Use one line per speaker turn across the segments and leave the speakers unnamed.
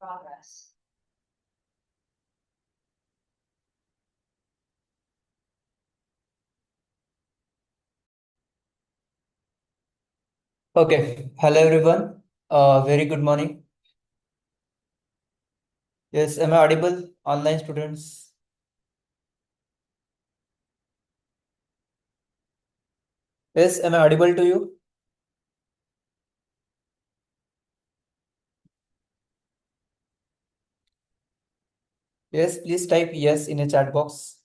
progress.
Okay. Hello, everyone. Very good morning. Yes, am I audible? Online students. Yes, am I audible to you? Yes, please type yes in a chat box.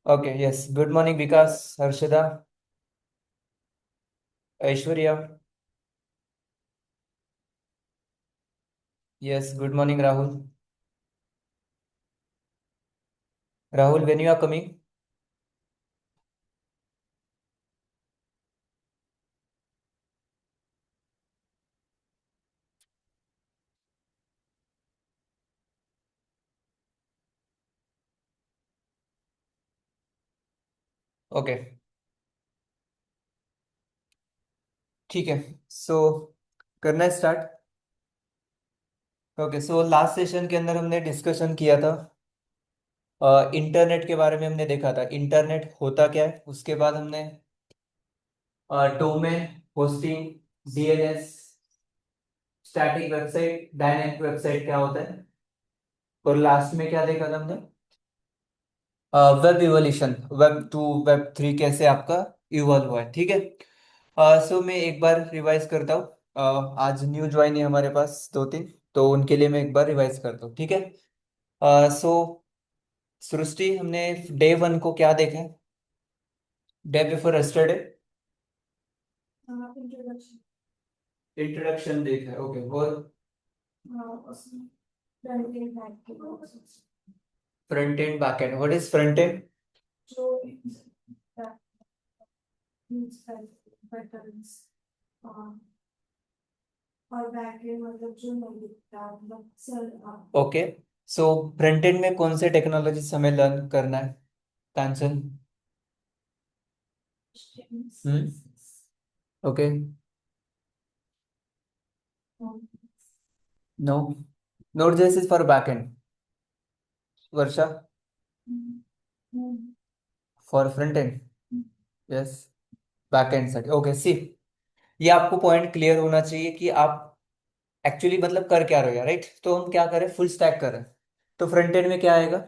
Okay, yes. Good morning, Vikas, Harshada, Aishwarya. Yes, good morning, Rahul. Rahul, when you are coming? Okay, ठीक है. सो करना है start. Okay, so last session के अंदर हमने discussion किया था. Internet के बारे में हमने देखा था. इंटरनेट होता क्या है, उसके बाद हमने domain, hosting, DNS, static website, dynamic website क्या होता है, और लास्ट में क्या देखा था हमने, वेब इवोल्यूशन, वेब 2 वेब 3 कैसे आपका इवॉल्व हुआ है. ठीक है. सो मैं एक बार रिवाइज करता हूँ. आज न्यू ज्वाइन है हमारे पास दो तीन, तो उनके लिए मैं एक बार रिवाइज करता हूँ. ठीक है. सो सृष्टि, हमने डे 1 को क्या देखा है, day before yesterday?
Introduction.
Introduction देखा है. ओके, और
उसमें front end back end
front end back and. What is front end?
जो that means patterns और back end मतलब जो नहीं दिखता मतलब sir
okay. So front end में कौन से टेक्नोलॉजीज हमें लर्न करना है, Kanchan? Hmm. Okay. No. Node JS for back end. Varsha, for front end. Yes, back end side. Okay, see, ये आपको पॉइंट क्लियर होना चाहिए कि आप एक्चुअली मतलब कर क्या रहे हो, राइट? तो हम क्या करें, फुल स्टैक करें. तो फ्रंट एंड में क्या आएगा,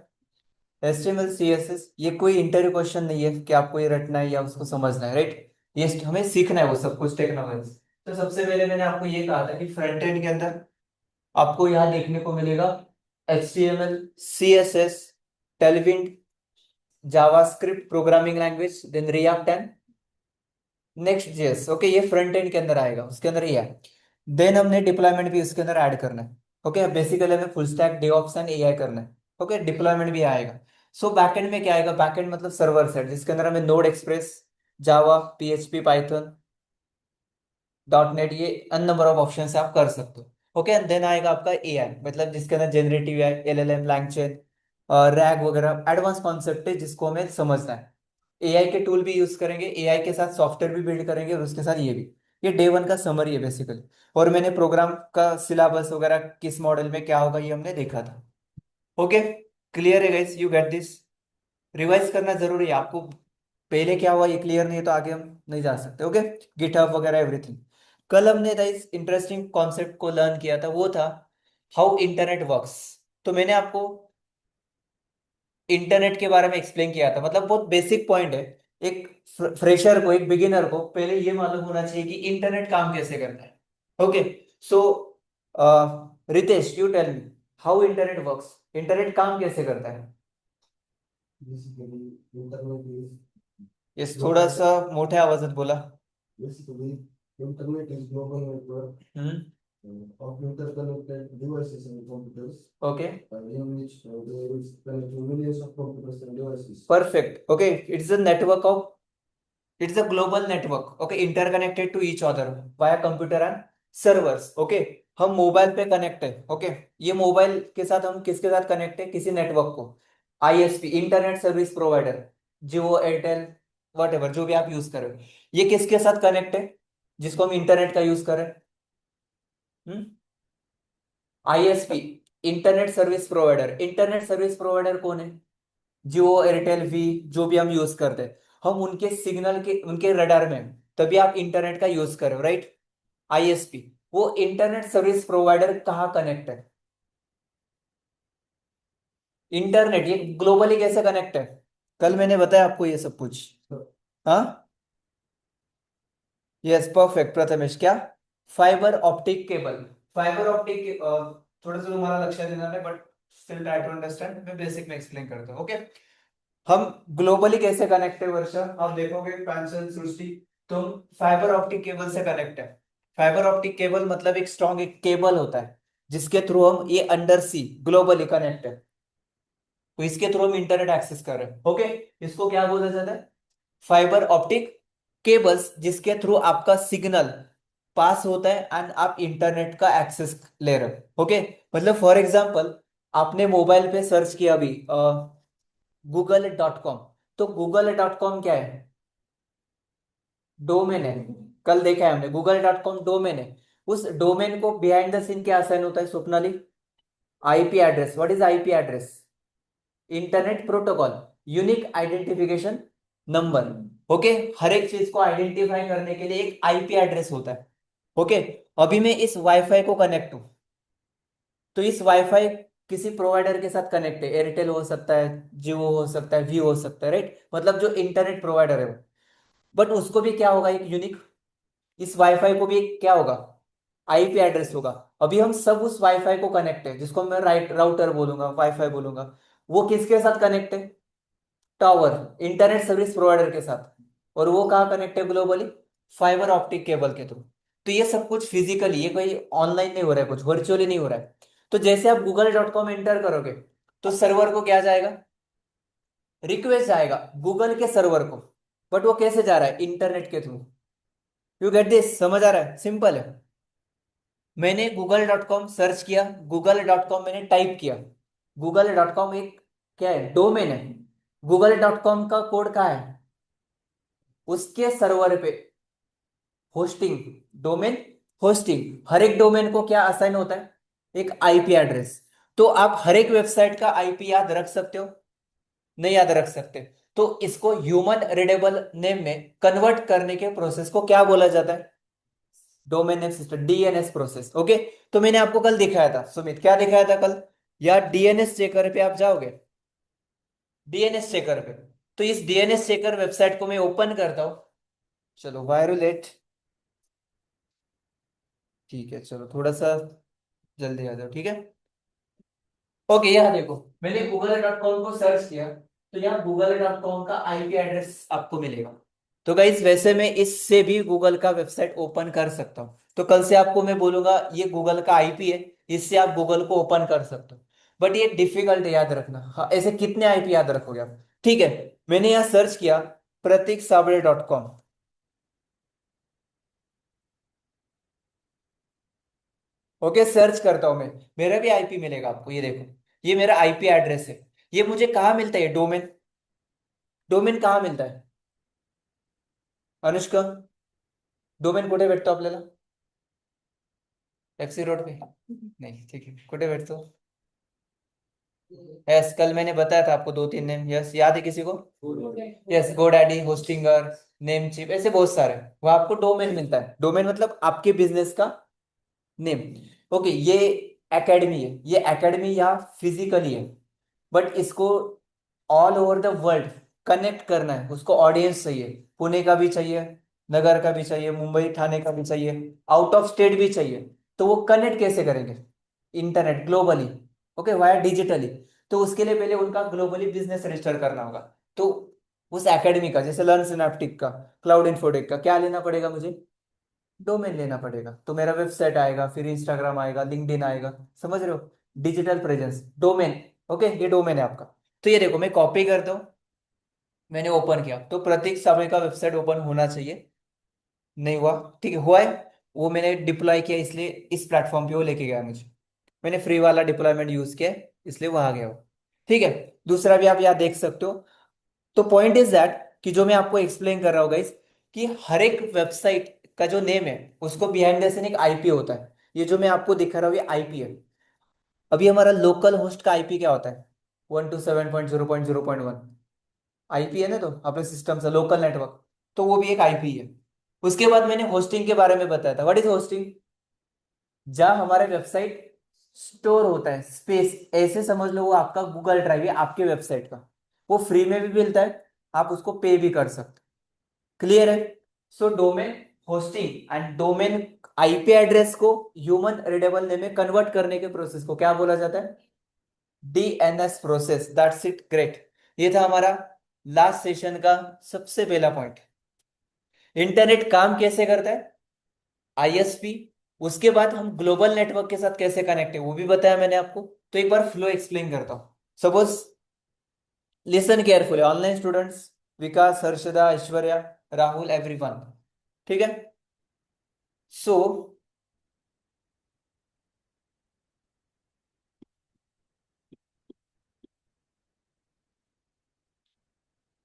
HTML CSS. ये कोई इंटरव्यू क्वेश्चन नहीं है कि आपको ये रटना है या उसको समझना है, राइट? ये हमें सीखना है वो सब कुछ टेक्नोलॉजी. तो सबसे पहले मैंने आपको ये कहा था कि फ्रंट एंड के अंदर आपको यहाँ देखने को मिलेगा HTML, CSS, Tailwind, JavaScript programming language, then React and Next JS. Okay, ये फ्रंट एंड के अंदर आएगा, उसके अंदर ये है. देन हमने डिप्लॉयमेंट भी उसके अंदर ऐड करना है. ओके, बेसिकली हमें full stack DevOps and AI करना है. ओके, डिप्लॉयमेंट भी आएगा. सो बैकएंड में क्या आएगा, बैकएंड मतलब सर्वर साइड, जिसके अंदर हमें नोड एक्सप्रेस, जावा, PHP, पाइथन, .NET, ये अन नंबर ऑफ ऑप्शन से आप कर सकते हो. ओके, एंड देन आएगा आपका एआई, मतलब जिसके अंदर generative AI, LLM, LangChain, rag वगैरह एडवांस कॉन्सेप्ट है जिसको हमें समझना है. एआई के टूल भी यूज करेंगे, एआई के साथ सॉफ्टवेयर भी बिल्ड करेंगे, और उसके साथ ये भी. ये डे 1 का समरी है बेसिकली. और मैंने प्रोग्राम का सिलेबस वगैरह किस मॉडल में क्या होगा ये हमने देखा था. ओके, क्लियर है guys, you get this? Revise करना जरूरी है आपको. पहले क्या हुआ ये क्लियर नहीं है तो आगे हम नहीं जा सकते. ओके, गिटहब वगैरह एवरीथिंग. कल हमने था इस इंटरेस्टिंग कॉन्सेप्ट को लर्न किया था, वो था हाउ इंटरनेट वर्क्स. तो मैंने आपको इंटरनेट के बारे में एक्सप्लेन किया था, मतलब बहुत बेसिक पॉइंट है. एक फ्रेशर को, एक बिगिनर को पहले ये मालूम होना चाहिए कि इंटरनेट काम कैसे करता है. Okay. So Ritesh, you tell me, how internet works. Internet काम कैसे करता है?
basically internet is
यस, थोड़ा
global.
सा मोठ्या आवाजात बोला.
Basically, internet is global network
hmm.
of interconnected devices and computers
okay.
in which there is connecting millions of computers and devices.
Perfect. Okay, it's a network of, it's a global network. Okay, interconnected to each other via computer and servers. Okay, हम mobile पे connect है. Okay, ये mobile के साथ हम किसके साथ connect है, किसी नेटवर्क को. ISP, internet service provider, Jio, Airtel, what जो भी आप यूज कर रहे हो, ये किसके साथ कनेक्ट है जिसको हम इंटरनेट का यूज करें? ISP, internet service provider. Internet service provider कौन है? जियो, एयरटेल, वी, जो भी हम यूज करते हैं, हम उनके सिग्नल के, उनके रडार में हैं, तभी आप इंटरनेट का यूज कर रहे हो, राइट? आईएसपी, वो इंटरनेट सर्विस प्रोवाइडर कहाँ कनेक्ट है? इंटरनेट, ये ग्लोबली कैसे कनेक्ट है? कल मैंने बताया आपको ये सब कुछ। हाँ, यस, परफेक्ट प्रथमेश। क्या? Fibre optic cable. Fibre optic, थोड़ा सा तुम्हारा लक्ष्य देना है, but still try to understand. मैं बेसिक में एक्सप्लेन करता हूँ, ओके? हम ग्लोबली कैसे कनेक्ट है वर्षा, आप देखोगे पैंसल सृष्टि, तुम फाइबर ऑप्टिक केबल से कनेक्ट है। फाइबर ऑप्टिक केबल मतलब एक स्ट्रॉन्ग एक केबल होता है, जिसके थ्रू हम ये अंडर सी ग्लोबली कनेक्ट है। तो इसके थ्रू हम इंटरनेट एक्सेस कर रहे हैं, ओके? इसको क्या बोला जाता है? फाइबर ऑप्टिक केबल्स, जिसके थ्रू आपका सिग्नल पास होता है एंड आप इंटरनेट का एक्सेस ले रहे हो, ओके? मतलब फॉर एग्जांपल, आपने मोबाइल पे सर्च किया अभी google.com, तो google.com क्या है? डोमेन है। कल देखा है हमने, google.com डोमेन है। उस डोमेन को बिहाइंड द सीन क्या असाइन होता है Swapnali? IP address. What is IP address? Internet protocol, unique identification number. Okay, हर एक चीज को आइडेंटिफाई करने के लिए एक आईपी एड्रेस होता है, ओके? अभी मैं इस वाईफाई को कनेक्ट हूं, तो इस वाईफाई किसी प्रोवाइडर के साथ कनेक्ट है। एयरटेल हो सकता है, जियो हो सकता है, वी हो सकता है, राइट? मतलब जो इंटरनेट प्रोवाइडर है वो। बट उसको भी क्या होगा? एक यूनिक, इस वाईफाई को भी एक क्या होगा? आईपी एड्रेस होगा। अभी हम सब उस वाईफाई को कनेक्ट है, जिसको मैं राइट राउटर बोलूंगा, वाईफाई बोलूंगा। वो किसके साथ कनेक्ट है? टावर, इंटरनेट सर्विस प्रोवाइडर के साथ। और वो कहाँ कनेक्ट है ग्लोबली? फाइबर ऑप्टिक केबल के थ्रू। तो ये सब कुछ फिजिकली, ये कोई ऑनलाइन नहीं हो रहा है, कुछ वर्चुअली नहीं हो रहा है। तो जैसे आप google.com एंटर करोगे, तो सर्वर को क्या जाएगा? रिक्वेस्ट जाएगा गूगल के सर्वर को। बट वो कैसे जा रहा है? इंटरनेट के थ्रू। You get this? समझ आ रहा है? सिंपल है। मैंने google.com सर्च किया, google.com मैंने टाइप किया। google.com एक क्या है? डोमेन है। google.com का कोड कहाँ है? उसके सर्वर पे। Hosting, domain hosting. हर एक डोमेन को क्या असाइन होता है? एक आईपी एड्रेस। तो आप हर एक वेबसाइट का आईपी याद रख सकते हो? नहीं याद रख सकते। तो इसको ह्यूमन रीडेबल नेम में कन्वर्ट करने के प्रोसेस को क्या बोला जाता है? Domain name system, DNS process, okay? तो मैंने आपको कल दिखाया था सुमित, क्या दिखाया था कल? या डीएनएस चेकर पे आप जाओगे, डीएनएस चेकर पे। तो इस डीएनएस चेकर वेबसाइट को मैं ओपन करता हूं। चलो, वायरुलेट, ठीक है, चलो थोड़ा सा जल्दी आ जाओ, ठीक है? ओके, यहाँ देखो, मैंने google.com को सर्च किया, तो यहाँ google.com का आईपी एड्रेस आपको मिलेगा। तो गाइस, वैसे मैं इससे भी गूगल का वेबसाइट ओपन कर सकता हूँ। तो कल से आपको मैं बोलूंगा ये गूगल का आईपी है, इससे आप गूगल को ओपन कर सकते हो। बट ये डिफिकल्ट है याद रखना। हाँ, ऐसे कितने आईपी याद रखोगे आप? ठीक है, मैंने यहाँ सर्च किया प्रतीक साबळे.com। ओके, सर्च करता हूं मैं, मेरा भी आईपी मिलेगा आपको, ये देखो, ये मेरा आईपी एड्रेस है। ये मुझे कहाँ मिलता है? डोमेन, डोमेन कहाँ मिलता है अनुष्का? डोमेन कुठे भेटतो आपल्याला? एफसी रोड पे? नहीं, ठीक है, कुठे भेटतो? यस, कल मैंने बताया था आपको दो तीन नेम, यस, याद है किसी को? यस, गोडैडी, होस्टिंगर, नेमचिप, ऐसे बहुत सारे। वो आपको डोमेन मिलता है। डोमेन मतलब आपके बिजनेस का नेम, ओके? ये एकेडमी है, ये एकेडमी यहाँ फिजिकली है, बट इसको all over the world connect करना है। उसको ऑडियंस चाहिए, पुणे का भी चाहिए, नगर का भी चाहिए, मुंबई ठाणे का भी चाहिए, आउट ऑफ स्टेट भी चाहिए। तो वो कनेक्ट कैसे करेंगे? Internet globally, okay, via digitally. तो उसके लिए पहले उनका ग्लोबली बिजनेस रजिस्टर करना होगा। तो उस एकेडमी का, जैसे लर्न सिनेप्टिक का, क्लाउड इन्फोटेक का, क्या लेना पड़ेगा मुझे? डोमेन लेना पड़ेगा। तो मेरा वेबसाइट आएगा, फिर इंस्टाग्राम आएगा, लिंक्डइन आएगा, समझ रहे हो? Digital presence, domain, okay? ये डोमेन है आपका। तो ये देखो, मैं कॉपी करता हूँ, मैंने ओपन किया, तो प्रतीक सावळे का वेबसाइट ओपन होना चाहिए। नहीं हुआ? ठीक है, हुआ है। वो मैंने डिप्लॉय किया, इसलिए इस प्लेटफॉर्म पे वो लेके गया मुझे। मैंने फ्री वाला डिप्लॉयमेंट यूज किया है, इसलिए वो आ गया वो। ठीक है, दूसरा भी आप यहाँ देख सकते हो। तो पॉइंट इज दैट कि जो मैं आपको एक्सप्लेन कर रहा हूँ गाइस, कि हर एक वेबसाइट का जो नेम है, उसको बिहाइंड द सीन एक आईपी होता है। ये जो मैं आपको दिखा रहा हूँ, ये आईपी है। अभी हमारा लोकल होस्ट का आईपी क्या होता है? 127.0.0.1 आईपी है ना, तो अपने सिस्टम से लोकल नेटवर्क, तो वो भी एक आईपी है। उसके बाद मैंने होस्टिंग के बारे में बताया था। What is hosting? जहाँ हमारे वेबसाइट स्टोर होता है, स्पेस ऐसे समझ लो, वो आपका गूगल ड्राइव है आपके वेबसाइट का। वो फ्री में भी मिलता है, आप उसको पे भी कर सकते। क्लियर है? So domain hosting and domain IP address को ह्यूमन रीडेबल नेम में कन्वर्ट करने के प्रोसेस को क्या बोला जाता है? DNS process. That's it, great. ये था हमारा लास्ट सेशन का सबसे पहला पॉइंट। इंटरनेट काम कैसे करता है? आईएसपी। उसके बाद हम ग्लोबल नेटवर्क के साथ कैसे कनेक्ट है वो भी बताया मैंने आपको। तो एक बार फ्लो एक्सप्लेन करता हूं। Suppose, listen carefully online students, Vikas, Harshada, Aishwarya, Rahul, everyone. ठीक है? सो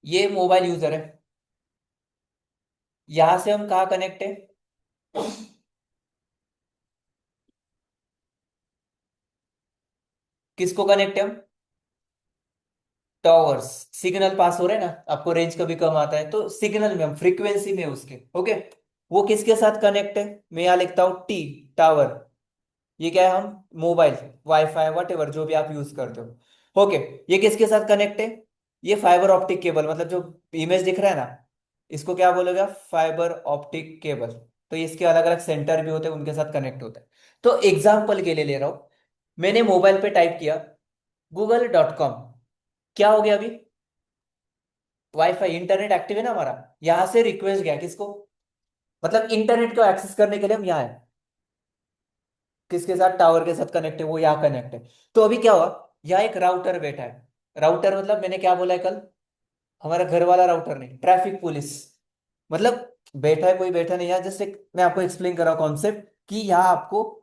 ये मोबाइल यूजर है। यहां से हम कहा कनेक्ट है? किसको कनेक्ट है हम? टावर्स। सिग्नल पास हो रहे हैं ना, आपको रेंज कभी कम आता है तो सिग्नल में हम फ्रीक्वेंसी में उसके, ओके। वो किसके साथ कनेक्ट है? मैं यहां लिखता हूं टी, टावर। ये क्या है? हम मोबाइल, वाईफाई, वट एवर जो भी आप यूज करते हो, ओके। ये किसके साथ कनेक्ट है? ये फाइबर ऑप्टिक केबल, मतलब जो इमेज दिख रहा है ना, इसको क्या बोलेगा? Fibre optic cable. तो इसके अलग अलग सेंटर भी होते हैं, उनके साथ कनेक्ट होता है। तो एग्जाम्पल के लिए ले रहा हूं, मैंने मोबाइल पे टाइप किया google.com। क्या हो गया अभी? वाईफाई, इंटरनेट एक्टिव है ना हमारा। यहां से रिक्वेस्ट गया किसको? मतलब इंटरनेट को एक्सेस करने के लिए हम यहाँ है, किसके साथ? टावर के साथ कनेक्ट है, वो यहाँ कनेक्ट है। तो अभी क्या हुआ? यहाँ एक राउटर बैठा है। राउटर मतलब मैंने क्या बोला है कल? हमारा घर वाला राउटर नहीं, ट्रैफिक पुलिस। मतलब बैठा है, कोई बैठा नहीं है, जस्ट एक मैं आपको एक्सप्लेन कर रहा हूँ कॉन्सेप्ट कि यहाँ आपको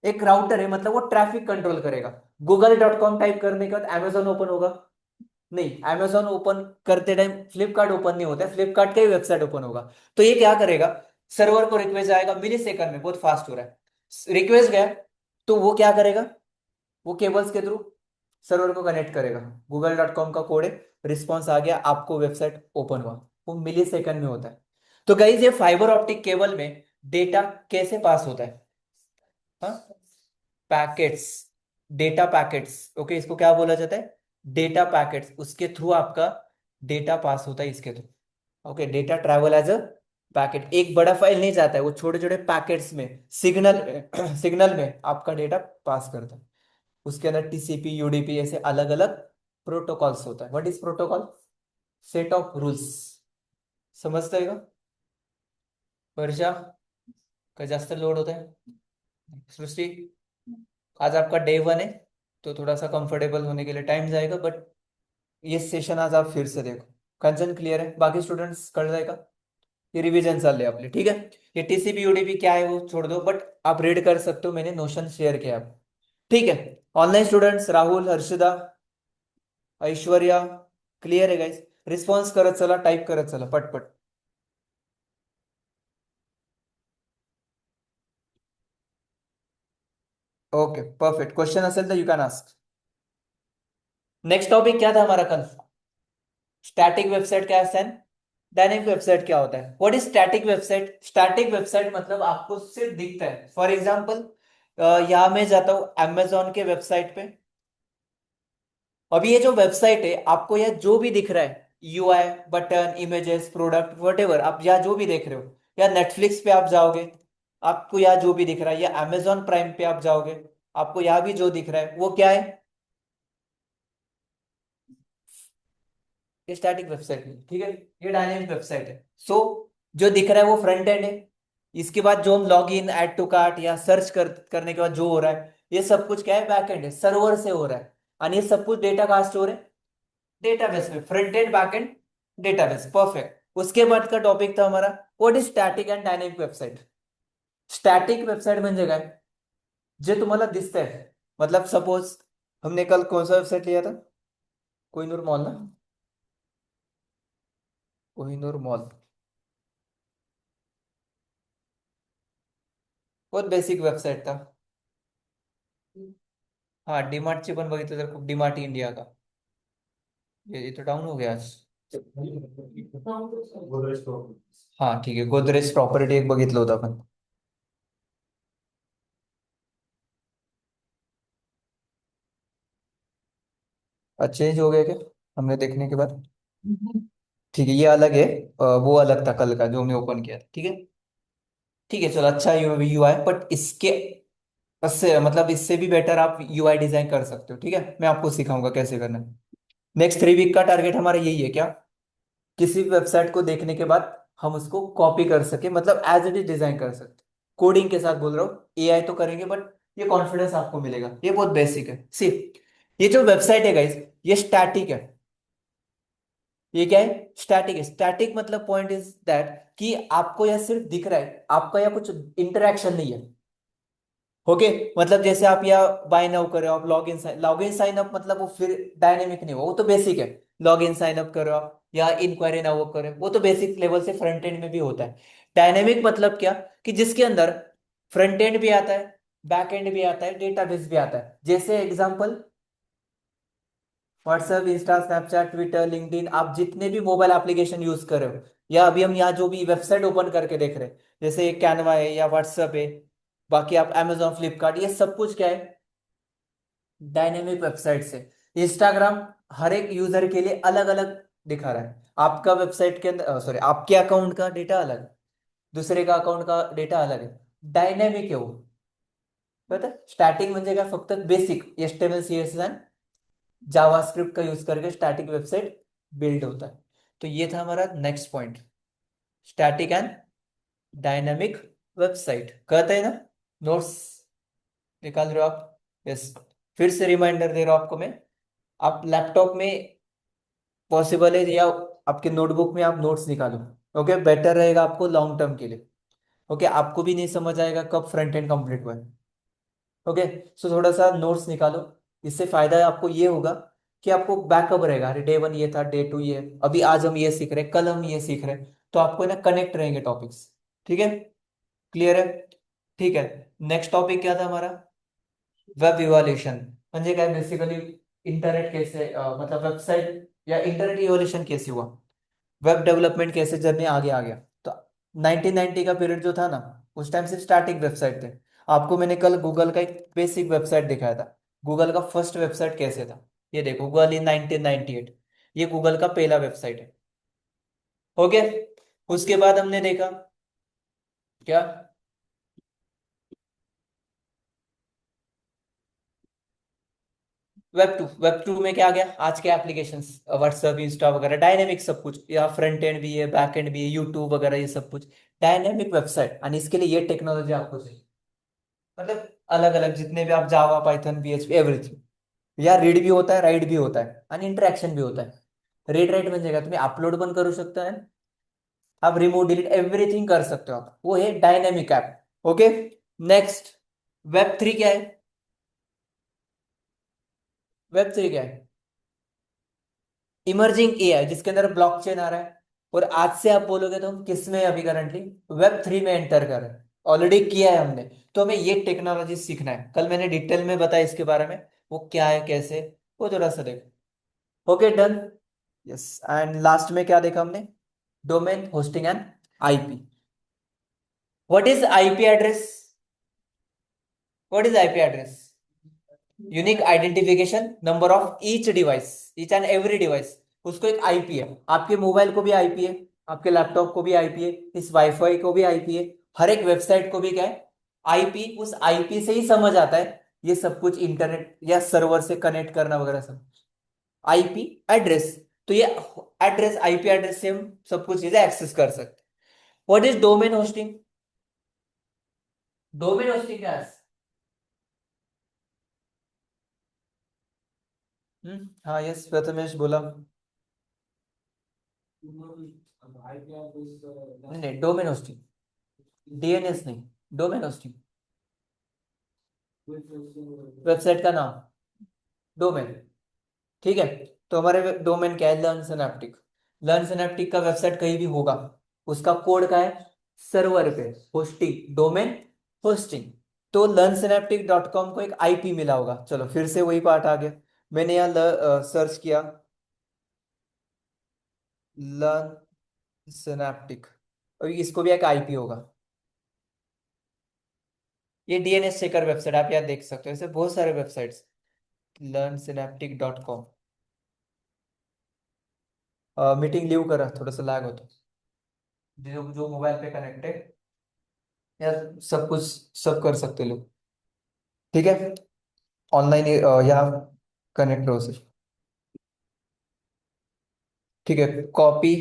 एक राउटर है, मतलब वो ट्रैफिक कंट्रोल करेगा। google.com टाइप करने के बाद amazon ओपन होगा? नहीं, amazon ओपन करते टाइम फ्लिपकार्ट ओपन नहीं होता है, फ्लिपकार्ट का ही वेबसाइट ओपन होगा। तो ये क्या करेगा? सर्वर को रिक्वेस्ट आएगा, मिली सेकंड में, बहुत फास्ट हो रहा है। रिक्वेस्ट गया, तो वो क्या करेगा? वो केबल्स के थ्रू सर्वर को कनेक्ट करेगा। google.com का कोड है, रिस्पॉन्स आ गया, आपको वेबसाइट ओपन हुआ। वो मिली सेकंड में होता है। तो गाइस, ये फाइबर ऑप्टिक केबल में डेटा कैसे पास होता है? हाँ, पैकेट्स, डेटा पैकेट्स, ओके। इसको क्या बोला जाता है? Data packets. उसके थ्रू आपका डेटा पास होता है, इसके through, okay. Data travel as a packet, एक बड़ा फाइल नहीं जाता है, वो छोटे छोटे पैकेट्स में, सिग्नल सिग्नल में आपका डेटा पास करता है। उसके अंदर टीसीपी, यूडीपी ऐसे अलग अलग प्रोटोकॉल्स होता है। What is protocol? Set of rules. समझते हो? वर्षा का जास्त लोड होता है? सृष्टि, आज आपका डे वन है, तो थोड़ा सा कंफर्टेबल होने के लिए टाइम जाएगा, बट ये सेशन आज आप फिर से देखो। कंचन क्लियर है? बाकी स्टूडेंट्स कर जाएगा? ये रिवीजन चल रहे अपने, ठीक है। ये टीसीपी यूडीपी क्या है वो छोड़ दो, बट आप रीड कर सकते हो, मैंने नोशन शेयर किया आपको, ठीक है। Online students, Rahul, Harshada, Aishwarya, clear है गाइस? रिस्पॉन्स करत चला, टाइप करत चला पटपट। Okay, perfect. क्वेश्चन असेल तर you can ask. Next topic क्या था हमारा कल? स्टैटिक वेबसाइट क्या है? डायनेमिक वेबसाइट क्या होता है? What is static website? Static website मतलब आपको सिर्फ दिखता है। फॉर एग्जांपल, यहां मैं जाता हूं अमेजोन के वेबसाइट पे। अभी ये जो वेबसाइट है, आपको यह जो भी दिख रहा है, UI, button, images, product, whatever, आप यहाँ जो भी देख रहे हो, या नेटफ्लिक्स पे आप जाओगे, आपको यहाँ जो भी दिख रहा है, या अमेजोन प्राइम पे आप जाओगे, आपको यहाँ भी जो दिख रहा है वो क्या है? ये स्टैटिक वेबसाइट है, ठीक है। ये डायनेमिक वेबसाइट है। सो जो दिख रहा है वो फ्रंट एंड है। इसके बाद जो हम log in, add to cart या सर्च करने के बाद जो हो रहा है, ये सब कुछ क्या है? बैक एंड है, सर्वर से हो रहा है। और ये सब कुछ डेटा कहाँ स्टोर है? डेटाबेस में। Front end, back and, database, perfect. उसके बाद का टॉपिक था हमारा what is static and dynamic website. Static website म्हणजे काय? जे तुम्हाला दिसतंय, मतलब सपोज हमने कल कौन सा वेबसाइट लिया था? कोहिनूर मॉल ना? कोहिनूर मॉल, बहुत बेसिक वेबसाइट था। हाँ डीमार्टची पण बघितलं तर खूप डीमार्ट इंडिया का ये तो डाऊन हो गया आज.
गोदरेज स्टॉक.
हा ठीक आहे गोदरेज प्रॉपर्टी एक बघितलं होतं आपण. चेंज हो गया क्या हमने देखने के बाद. ठीक है ये अलग है. वो अलग था कल का जो हमने ओपन किया था. ठीक है. ठीक है चलो अच्छा यूआई बट इसके उससे मतलब इससे भी बेटर आप यूआई डिजाइन कर सकते हो. ठीक है मैं आपको सिखाऊंगा कैसे करना है. नेक्स्ट 3 वीक का टारगेट हमारा यही है क्या. किसी भी वेबसाइट को देखने के बाद हम उसको कॉपी कर सके मतलब एज इट इज डिजाइन कर सकते. कोडिंग के साथ बोल रहा हूँ एआई तो करेंगे बट ये कॉन्फिडेंस आपको मिलेगा. ये बहुत बेसिक है. सी ये जो वेबसाइट है गाइस ये स्टैटिक है. ये क्या है स्टैटिक है. स्टैटिक मतलब पॉइंट इज दैट कि आपको यह सिर्फ दिख रहा है आपका या कुछ इंटरेक्शन नहीं है. ओके मतलब जैसे आप या बाय नाउ करो आप लॉग इन साइन अप मतलब वो फिर डायनेमिक नहीं हुआ वो तो बेसिक है. लॉग इन साइन अप करो आप या इंक्वायरी ना वो करो वो तो बेसिक लेवल से फ्रंट एंड में भी होता है. डायनेमिक मतलब क्या कि जिसके अंदर फ्रंट एंड भी आता है बैक एंड भी आता है डेटाबेस भी आता है. जैसे example WhatsApp Insta Snapchat Twitter LinkedIn आप जितने भी मोबाइल एप्लीकेशन यूज कर रहे हो या अभी हम यहाँ जो भी वेबसाइट ओपन करके देख रहे हैं जैसे कैनवा है या व्हाट्सएप है बाकी आप amazon फ्लिपकार्ट ये सब कुछ क्या है डायनेमिक वेबसाइट से. इंस्टाग्राम हर एक यूजर के लिए अलग अलग दिखा रहा है. आपका वेबसाइट के अंदर सॉरी आपके अकाउंट का डेटा अलग है दुसरे का अकाउंट का डेटा अलग है. डायनेमिक है वो. पता है स्टॅटिक म्हणजे काय फक्त बेसिक HTML CSS आणि जावास्क्रिप्ट का यूज करके स्टैटिक वेबसाइट बिल्ड होता है. तो ये था हमारा next point static and dynamic website. कहते हैं ना नोट्स निकाल रहे हो आप. यस फिर से रिमाइंडर दे रहा हूं आपको मैं. आप लैपटॉप में पॉसिबल है या आपके नोटबुक में आप नोट्स निकालो. ओके बेटर रहेगा आपको लॉन्ग टर्म के लिए. ओके आपको भी नहीं समझ आएगा कब फ्रंट एंड कंप्लीट हुआ है. ओके सो थोड़ा सा नोट्स निकालो. इससे फायदा आपको ये होगा कि आपको बैकअप रहेगा. अरे डे 1 ये था डे 2 ये अभी आज हम ये सीख रहे हैं कल हम ये सीख रहे हैं तो आपको ना कनेक्ट रहेंगे टॉपिक्स. ठीक है क्लियर है. ठीक है नेक्स्ट टॉपिक क्या था हमारा वेब इव्हॅल्युएशन. म्हणजे काय बेसिकली इंटरनेट कैसे मतलब वेबसाइट या इंटरनेट इवोल्यूशन कैसे हुआ वेब डेवलपमेंट कैसे जर्नी आगे आ गया. तो 1990 का पीरियड जो था ना उस टाइम से स्टैटिक वेबसाइट थे. आपको मैंने कल गूगल का एक बेसिक वेबसाइट दिखाया था. गूगल का फर्स्ट वेबसाइट कैसे था ये देखो गूगल इन 1998 ये गूगल का पहला वेबसाइट है. ओके उसके बाद हमने देखा क्या वेब टू में क्या आ गया आज के एप्लीकेशंस व्हाट्सएप इंस्टा वगैरह डायनेमिक सब कुछ या फ्रंट एंड भी है बैक एंड भी है यूट्यूब वगैरह ये सब कुछ डायनेमिक वेबसाइट. और इसके लिए ये टेक्नोलॉजी आपको चाहिए मतलब अलग अलग जितने भी आप जावा पाइथन PHP एव्हरीथिंग या रीड भी होता है राइट भी होता है आणि इंटरॅक्शन भी होता है. रीड राइट म्हणजे का तुम्ही अपलोड पण करू शकता है आप रिमूव डिलीट एव्हरीथिंग कर सकते हो आप वो है dynamic app. Okay next web 3 क्या है. वेब 3 क्या है इमर्जिंग AI जिसके अंदर ब्लॉकचेन आ रहा है. और आज से आप बोलोगे तो हम किस में अभी करंटली वेब 3 में एंटर कर रहे हैं. ऑलरेडी किया है हमने तो हमें ये टेक्नोलॉजी सीखना है. कल मैंने डिटेल में बताया इसके बारे में वो क्या है कैसे वो थोड़ा सा देखो. Okay done. Yes and last में क्या देखा हमने domain hosting and IP. What is IP address. What is IP address unique identification number of each device each and every device. उसको एक IP है. आपके मोबाइल को भी IP है आपके लैपटॉप को भी IP है इस वाईफाई को भी IP है. हर एक वेबसाइट को भी क्या है IP. उस IP से ही समझ आता है ये सब कुछ इंटरनेट या सर्वर से कनेक्ट करना वगैरह सब IP एड्रेस. तो ये एड्रेस IP एड्रेस से हम सब कुछ चीजें एक्सेस कर सकते. What is domain hosting. Domain hosting क्या है. हाँ यस प्रथमेश बोला. नहीं नहीं डोमेन होस्टिंग DNS नहीं डोमेन होस्टिंग वेबसाइट का नाम डोमेन. ठीक है तो हमारे डोमेन क्या है लर्न सिनेप्टिक. लर्न सिनेप्टिक का वेबसाइट कहीं भी होगा उसका कोड का है सर्वर पे होस्टिंग डोमेन होस्टिंग. तो learnsynaptic.com को एक आईपी मिला होगा, चलो फिर से वही पार्ट आ गया। मैंने यहाँ सर्च किया लर्न सिनेप्टिक, और इसको भी एक आईपी होगा। ये डीएनएस चेकर वेबसाइट आप यहाँ देख सकते हो, ऐसे बहुत सारे वेबसाइट्स। learnsynaptic.com। मीटिंग लीव करा, थोड़ा सा लैग होता, जो जो मोबाइल पे कनेक्ट है यार, सब कुछ सब कर सकते लोग, ठीक है। ऑनलाइन यहाँ कनेक्ट रहो सिर्फ, ठीक है। कॉपी,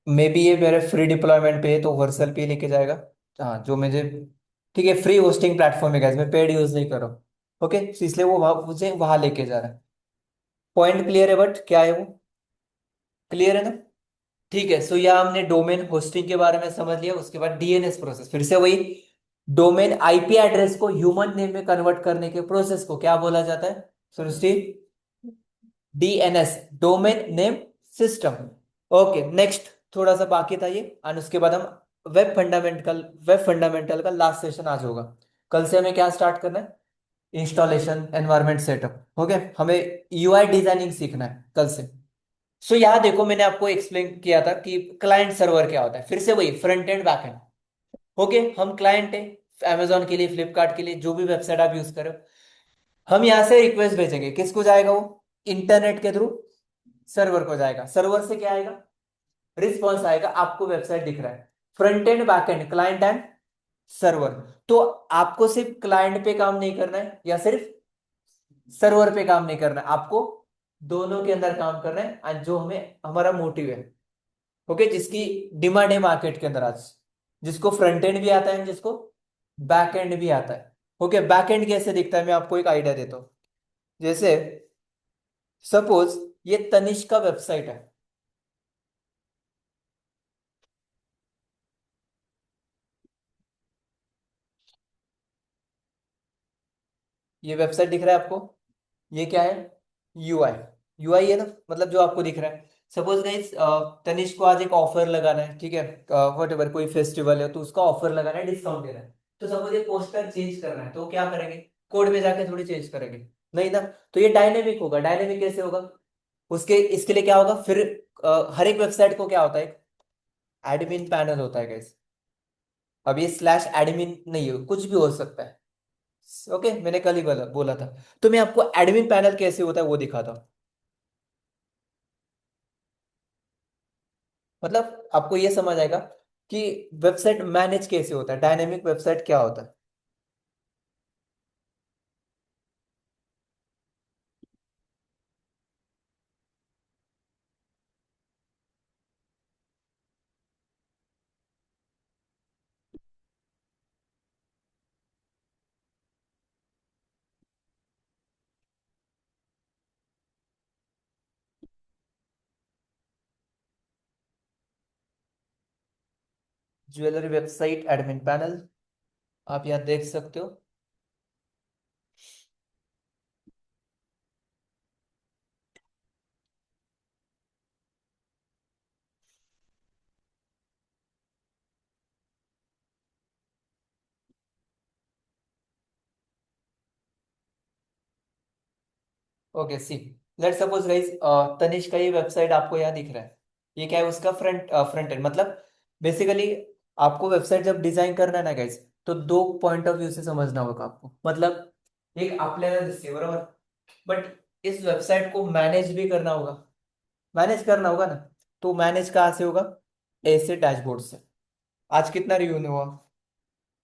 मे बी ये मेरे फ्री डिप्लॉयमेंट पे है तो वर्सल पे लेके जाएगा। हाँ जो मुझे, ठीक है, फ्री होस्टिंग प्लेटफॉर्म है guys, मैं पेड यूज नहीं कर रहा हूँ। ओके, तो इसलिए वो मुझे वहां लेके जा रहा है। पॉइंट क्लियर है, बट क्या है वो, क्लियर है ना? ठीक है, सो यहाँ हमने डोमेन होस्टिंग के बारे में समझ लिया। उसके बाद डीएनएस प्रोसेस, फिर से वही, डोमेन आईपी एड्रेस को ह्यूमन नेम में कन्वर्ट करने के प्रोसेस को क्या बोला जाता है Srishti? DNS, domain name system. Okay next, थोड़ा सा बाकी था ये, और उसके बाद हम वेब फंडामेंटल का लास्ट सेशन आज होगा। कल से हमें क्या स्टार्ट करना है? इंस्टॉलेशन, एनवायरनमेंट सेटअप, हो गया। हमें यूआई डिजाइनिंग सीखना है कल से। सो यहाँ देखो, मैंने आपको एक्सप्लेन किया था कि क्लाइंट सर्वर क्या होता है, फिर से वही front end back and. Okay, हम क्लाइंट है अमेजोन के लिए, फ्लिपकार्ट के लिए, जो भी वेबसाइट आप यूज करो। हम यहाँ से रिक्वेस्ट भेजेंगे, किसको जाएगा वो? इंटरनेट के थ्रू सर्वर को जाएगा, सर्वर से क्या आएगा? रिस्पॉन्स आएगा, आपको वेबसाइट दिख रहा है। Front end back and, client and server. तो आपको सिर्फ क्लाइंट पे काम नहीं करना है या सिर्फ सर्वर पे काम नहीं करना है, आपको दोनों के अंदर काम करना है, और जो हमें हमारा मोटिव है, ओके, जिसकी डिमांड है मार्केट के अंदर आज, जिसको फ्रंट एंड भी आता है, जिसको बैक एंड भी आता है। ओके, बैक एंड कैसे दिखता है मैं आपको एक आइडिया देता हूँ। जैसे सपोज ये तनिष्क का वेबसाइट है, ये वेबसाइट दिख रहा है आपको, ये क्या है? यूआई। यूआई है ना, मतलब जो आपको दिख रहा है। सपोज गाइस तनिष्क को आज एक ऑफर लगाना है, ठीक है, वट एवर कोई फेस्टिवल है तो उसका ऑफर लगाना है, डिस्काउंट देना है। तो सपोज ये पोस्टर चेंज करना है, तो क्या करेंगे? कोड में जाके थोड़ी चेंज करेंगे, नहीं ना। तो ये डायनेमिक होगा। डायनेमिक कैसे होगा? उसके इसके लिए क्या होगा फिर? हर एक वेबसाइट को क्या होता है? एडमिन पैनल होता है गाइस। अब ये स्लैश एडमिन नहीं हो, कुछ भी हो सकता है। ओके, मैंने कल ही बोला बोला था। तो मैं आपको एडमिन पैनल कैसे होता है वो दिखाता हूँ। मतलब आपको ये समझ आएगा कि वेबसाइट मैनेज कैसे होता है, डायनेमिक वेबसाइट क्या होता है। ज्वेलरी वेबसाइट एडमिन पैनल, आप यहाँ देख सकते हो। ओके सी, लेट सपोज गाइस तनिष्क का ये वेबसाइट आपको यहाँ दिख रहा है। ये क्या है? उसका फ्रंट एंड, मतलब बेसिकली आपको वेबसाइट जब डिजाइन करना है ना गाइस, तो दो पॉइंट ऑफ व्यू से समझना होगा आपको। मतलब एक आपल्याला दिसते बरोबर, बट इस वेबसाइट को मैनेज भी करना होगा, मैनेज करना होगा ना। तो मैनेज कहाँ से होगा? ऐसे डैशबोर्ड से। आज कितना रिव्यू हुआ,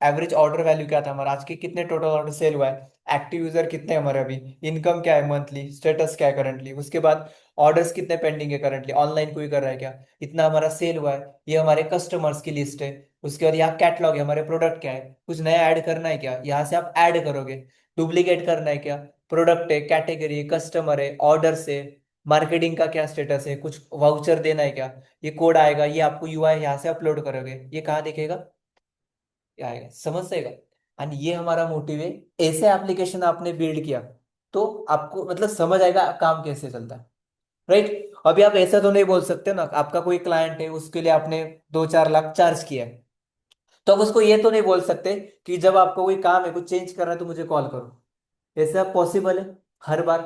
एवरेज ऑर्डर वैल्यू क्या था हमारा, आज के कितने टोटल ऑर्डर सेल हुआ है, एक्टिव यूजर कितने हैं हमारे अभी, इनकम क्या है मंथली, स्टेटस क्या है करंटली, उसके बाद ऑर्डर्स कितने पेंडिंग है करंटली, ऑनलाइन कोई कर रहा है क्या, इतना हमारा सेल हुआ है, ये हमारे कस्टमर्स की लिस्ट है। उसके बाद यहाँ कैटलॉग है, हमारे प्रोडक्ट क्या है, कुछ नया ऐड करना है क्या, यहाँ से आप ऐड करोगे। डुप्लीकेट करना है क्या, प्रोडक्ट है, कैटेगरी है, कस्टमर है, ऑर्डर है, मार्केटिंग का क्या स्टेटस है, कुछ वाउचर देना है क्या, ये कोड आएगा, ये आपको यूआई यहाँ से अपलोड करोगे, ये कहाँ दिखेगा? ये आएगा, समझ जाएगा। एंड ये हमारा मोटिव है। ऐसे एप्लीकेशन आपने बिल्ड किया तो आपको मतलब समझ आएगा काम कैसे चलता है, राइट। अभी आप ऐसा तो नहीं बोल सकते ना, आपका कोई क्लाइंट है उसके लिए आपने 2-4 लाख चार्ज किया है, तो अब उसको ये तो नहीं बोल सकते कि जब आपको कोई काम है, कुछ चेंज करना है तो मुझे कॉल करो। ऐसा पॉसिबल है हर बार?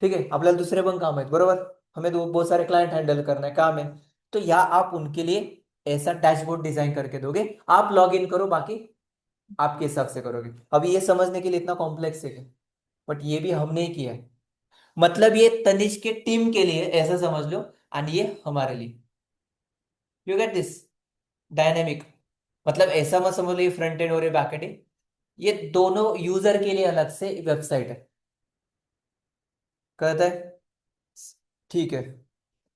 ठीक है, आपल्याला दुसरे पण काम आहेत बरोबर, हमें तो बहुत सारे क्लाइंट हैंडल करना है, काम है। तो या आप उनके लिए ऐसा डैशबोर्ड डिजाइन करके दोगे, आप लॉग इन करो, बाकी आपके हिसाब से करोगे। अब ये समझने के लिए इतना कॉम्प्लेक्स है क्या? बट ये भी हमने ही किया है। मतलब ये तनिष्क के टीम के लिए ऐसा समझ लो, एंड ये हमारे लिए। You get this dynamic? मतलब ऐसा मत समझ लो ये फ्रंट एंड और ये बैक एंड, ये दोनों यूजर के लिए अलग से वेबसाइट है। कहता है ठीक है,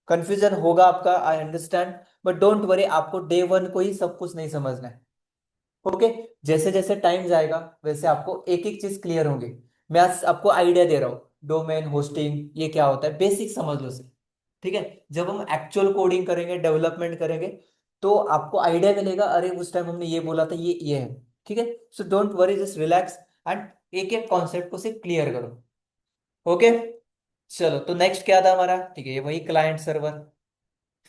कंफ्यूजन होगा आपका, I understand. But don't worry, आपको डे वन को ही सब कुछ नहीं समझना है। ओके, जैसे जैसे टाइम जाएगा वैसे आपको एक एक चीज क्लियर होंगी। मैं आज आपको आइडिया दे रहा हूँ, डोमेन होस्टिंग ये क्या होता है, बेसिक समझ लो सिर्फ। ठीक है, जब हम एक्चुअल कोडिंग करेंगे, डेवलपमेंट करेंगे, तो आपको आइडिया मिलेगा, अरे उस टाइम हमने ये बोला था, ये है। ठीक है, so don't worry, just relax and एक एक कॉन्सेप्ट को सिर्फ क्लियर करो। ओके, चलो तो नेक्स्ट क्या था हमारा? ठीक है, ये वही client server,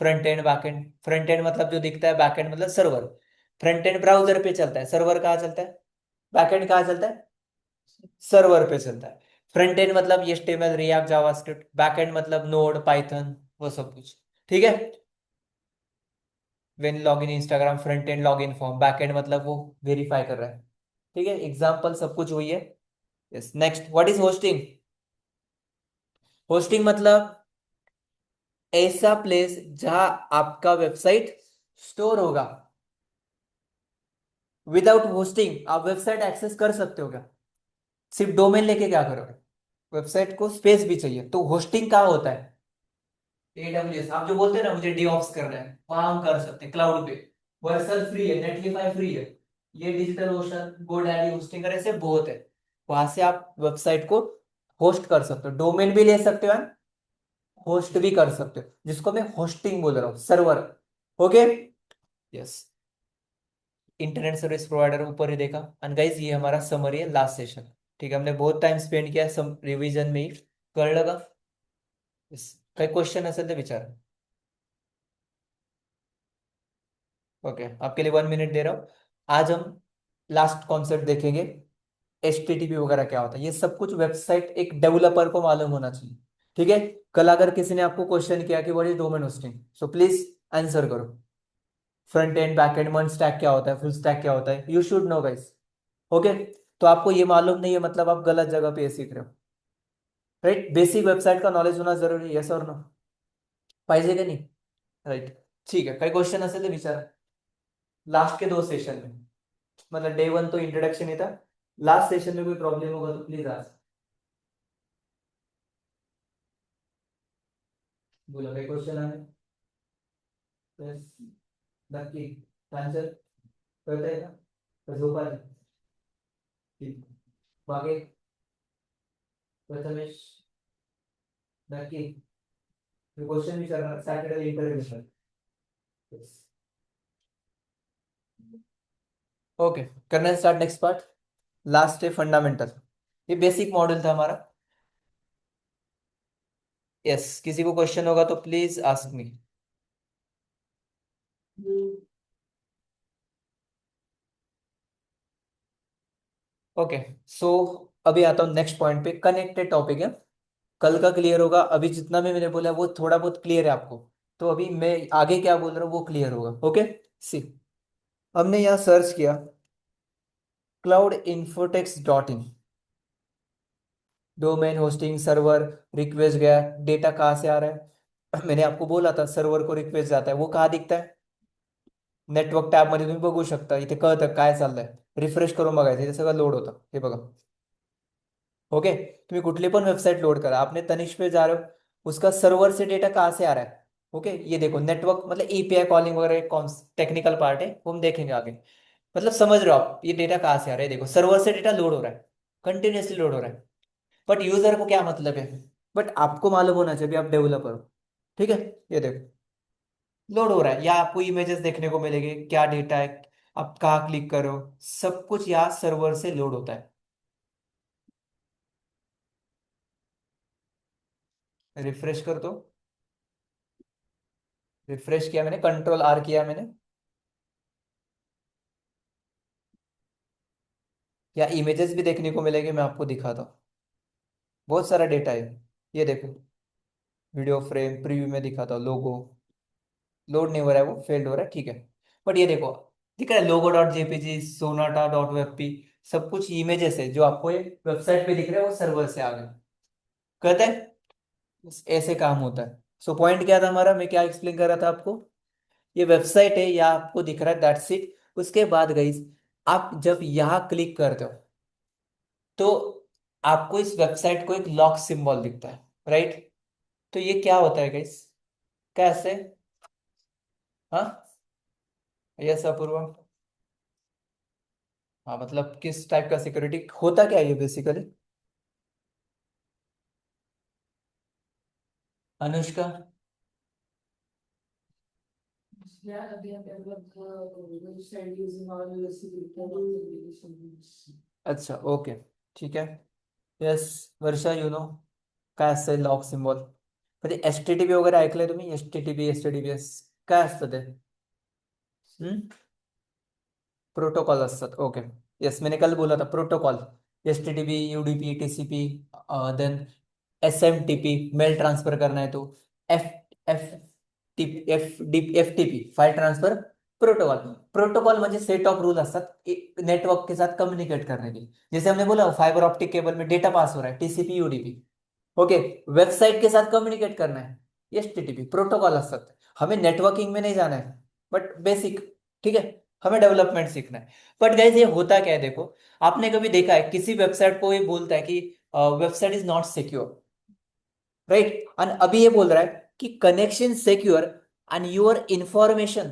front end back and. Front end मतलब जो दिखता है, बैक एंड मतलब सर्वर। फ्रंट एंड ब्राउजर पे चलता है, सर्वर कहाँ चलता है, बैक एंड कहाँ चलता है, सर्वर पे चलता है। फ्रंट एंड मतलब ये HTML react JavaScript, back and मतलब नोड पाइथन, वो सब कुछ। ठीक है, when log in Instagram, front end log in form, back and मतलब वो वेरीफाई कर रहा है। ठीक है, एग्जाम्पल सब कुछ वही है। Yes, next what is hosting? Hosting मतलब ऐसा प्लेस जहां आपका वेबसाइट स्टोर होगा। विदाउट होस्टिंग आप वेबसाइट एक्सेस कर सकते हो क्या? सिर्फ डोमेन लेके क्या करोगे? वेबसाइट को स्पेस भी चाहिए, तो होस्टिंग कहाँ होता है? AWS। आप जो बोलते हैं ना मुझे डीऑप्स करना है, वहां हम कर सकते हैं, क्लाउड पे। वर्सल फ्री है, नेटलिफाई फ्री है, ये डिजिटल ओशन, गोडैडी, होस्टिंग ऐसे बहुत है। वहां से आप वेबसाइट को होस्ट कर सकते हो, डोमेन भी ले सकते हो, होस्ट भी कर सकते हो, जिसको मैं होस्टिंग बोल रहा हूँ, server. Okay, yes. Internet service provider ऊपर ही देखा। एंड गाइस ये हमारा समरी है लास्ट सेशन। ठीक है, हमने बहुत टाइम स्पेंड किया सम रिवीजन में ही, कर लगा। Yes. काही क्वेश्चन असेल तर विचार। ओके, आपके लिए 1 मिनट दे रहा हूँ। आज हम लास्ट कॉन्सेप्ट देखेंगे, HTTP वगैरह क्या होता है, ये सब कुछ वेबसाइट एक डेवलपर को मालूम होना चाहिए। ठीक है, कल अगर किसी ने आपको क्वेश्चन किया कि what is domain hosting, so please answer करो। फ्रंट एंड बैक एंड मन स्टैक क्या होता है, फुल स्टैक क्या होता है, you should know guys. Okay, तो आपको ये मालूम नहीं है मतलब आप गलत जगह पे सीख रहे हो। राइट, बेसिक वेबसाइट का नॉलेज होना जरूरी है, यस और नो? पाहिजे का नहीं? राइट, ठीक है, काही क्वेश्चन असेल तर विचारा। लास्ट के 2 सेशन में, मतलब डे वन तो इंट्रोडक्शन ही था, लास्ट सेशन में कोई प्रॉब्लम होगा तो प्लीज आज बोला, काही क्वेश्चन आहे? Yes. नक्की आन्सर कळतंय का? तर झोप आली? ठीक, बाकी प्रथमेश नक्की क्वेश्चन विचारणार, सॅटर्डे इंटरव्ह्यू. ओके, करना स्टार्ट नेक्स्ट पार्ट। लास्ट है फंडामेंटल, ये बेसिक मॉडल था हमारा। यस, किसी को क्वेश्चन होगा तो प्लीज आस्क मी। ओके, सो अभी आता हूँ नेक्स्ट पॉइंट पे, कनेक्टेड टॉपिक है, कल का क्लियर होगा। अभी जितना भी मैंने बोला वो थोड़ा बहुत क्लियर है आपको, तो अभी मैं आगे क्या बोल रहा हूँ वो क्लियर होगा। ओके, सी, हमने यहाँ सर्च किया cloudinfotex.in, domain hosting server, request गया, डेटा कहाँ से आ रहा है? मैंने आपको बोला था सर्वर को रिक्वेस्ट जाता है, वो कहाँ दिखता है? नेटवर्क टॅब मध्ये तुम्ही बघू शकता, इथे कळतं काय चाललंय, रिफ्रेश करून बघायचं, इथे सगळं लोड होतं, हे बघा। ओके, तुम्ही कुठली पण वेबसाइट लोड करा, आपने तनिष्क पे जा रहे हो, उसका सर्वर से डेटा कहाँ से आ रहा है? ओके, ये देखो नेटवर्क मतलब API कॉलिंग वगैरह, कौन टेक्निकल पार्ट है वो हम देखेंगे आगे। मतलब समझ रहे हो आप ये डेटा कहाँ से आ रहा है? देखो सर्वर से डेटा लोड हो रहा है, कंटिन्यूसली लोड हो रहा है, बट यूजर को क्या मतलब है? बट आपको मालूम होना चाहिए, आप डेवलपर हो। ठीक है, ये देखो लोड हो रहा है, या आपको इमेजेस देखने को मिलेंगे, क्या डेटा है, आप कहाँ क्लिक करो, सब कुछ यहाँ सर्वर से लोड होता है। रिफ्रेश कर दो, रिफ्रेश किया मैंने, कंट्रोल R किया मैंने। या इमेजेस भी देखने को मिलेंगे, मैं आपको दिखाता हूँ। बहुत सारा डेटा है। ये देखो, वीडियो फ्रेम प्रीव्यू में दिखाता हूँ, लोगो लोड नहीं हो रहा है, वो फेल्ड हो रहा है, ठीक है। बट ये देखो, दिख रहा है लोगो dot JPG, Sonata dot WebP, सब कुछ इमेजेस है जो आपको एक वेबसाइट पे दिख रहे हैं, वो सर्वर से आ गए। कहते हैं बस ऐसे काम होता है। सो पॉइंट क्या था हमारा, मैं क्या एक्सप्लेन कर रहा था आपको, ये वेबसाइट है या आपको दिख रहा है, दैट्स इट। उसके बाद गई, आप जब यहाँ क्लिक करते हो तो आपको इस वेबसाइट को एक लॉक सिंबल दिखता है, राइट। तो ये क्या होता है गाइस, कैसे? हाँ, यस अपूर्वा। हाँ मतलब किस टाइप का सिक्योरिटी होता, क्या है ये basically? Anushka.
Yeah, they have developed website using all USB applications.
अच्छा ओके, ठीक है। यस, वर्षा यू नो काय असतं लॉक सिम्बॉल, म्हणजे एच टी टी पी वगैरे ऐकलंय तुम्ही? H T T P, H T T P S काय असतं ते? प्रोटोकॉल असतात, ओके। यस, मैंने कल बोला था protocol, H T T P, U D P, T C P, then S M T P, mail transfer करना है तो, F F T F T P, file transfer protocol. Protocol म्हणजे set of rule असतात network के साथ communicate करने के लिए। जैसे हमने बोला फाइबर ऑप्टिक केबल में डेटा पास हो रहा है, टीसीपी यूडीपी, ओके। वेबसाइट के साथ कम्युनिकेट करना है, एचटीटीपी प्रोटोकॉल असतात। हमें नेटवर्किंग में नहीं जाना है, बट बेसिक, ठीक है, हमें डेवलपमेंट सीखना है। बट गाइस ये होता क्या है, देखो, आपने कभी देखा है किसी वेबसाइट को ये बोलता है कि website is not secure, right, और अभी ये बोल रहा है कि connection secure and your information,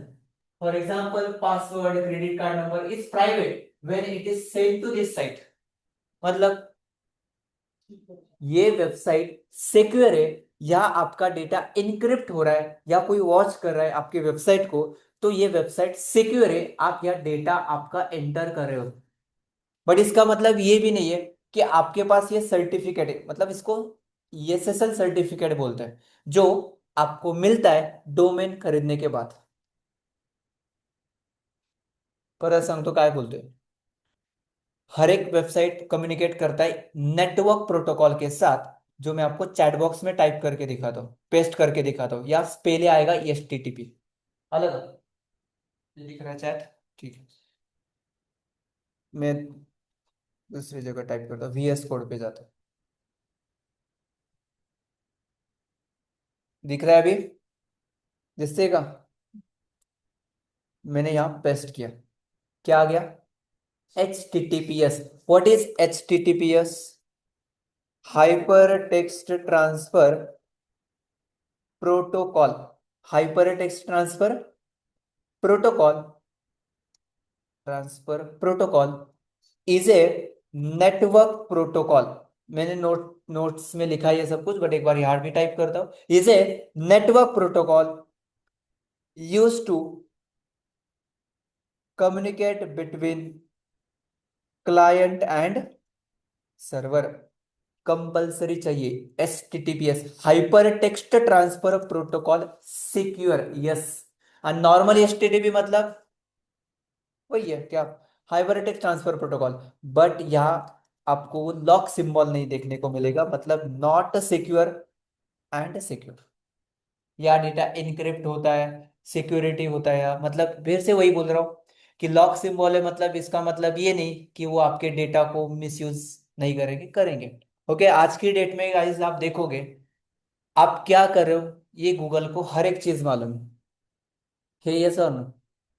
for example password, credit card number is private when it is send to this site. मतलब ये वेबसाइट सिक्योर है, या आपका डेटा इनक्रिप्ट हो रहा है, या कोई वॉच कर रहा है आपके वेबसाइट को, तो ये वेबसाइट सिक्योर है, आप यह डेटा आपका एंटर कर रहे हो। बट इसका मतलब ये भी नहीं है कि आपके पास ये सर्टिफिकेट है, मतलब इसको एसएसएल सर्टिफिकेट बोलते हैं, जो आपको मिलता है डोमेन खरीदने के बाद। परत सांगतो काय बोलतोय, हर एक वेबसाइट कम्युनिकेट करता है नेटवर्क प्रोटोकॉल के साथ, जो मैं आपको चैट बॉक्स में टाइप करके दिखाता हूँ, पेस्ट करके दिखाता हूँ, या पहले आएगा एच टी टी पी, अलग, ये दिख रहा है चैट, ठीक है। मैं दूसरी जगह टाइप करता हूँ, वीएस कोड पे जाता हूँ, दिख रहा है अभी जिससे का, मैंने यहाँ पेस्ट किया, क्या आ गया? H T T P S. What is H T T P S? Hyper text transfer protocol. Hyper text transfer protocol, transfer protocol is a network protocol. मैंने नोट्स में लिखा है ये सब कुछ, बट एक बार यहाँ भी टाइप करता हूँ, is a network protocol use to communicate between client and server. Compulsory चाहिए H T T P S, hyper text transfer protocol secure, yes. और normal H T T P मतलब वही है क्या, hyper text transfer protocol. But यहाँ आपको lock symbol नहीं देखने को मिलेगा, मतलब नॉट सिक्योर एंड सिक्योर, या डेटा इनक्रिप्ट होता है, सिक्योरिटी होता है, या मतलब फिर से वही बोल रहा हूँ कि लॉक सिंबल है, मतलब इसका मतलब ये नहीं कि वो आपके डेटा को मिसयूज नहीं करेंगे, करेंगे। ओके, आज की डेट में गाइस आप देखोगे, आप क्या कर रहे हो, ये गूगल को हर एक चीज मालूम है ये सर ना।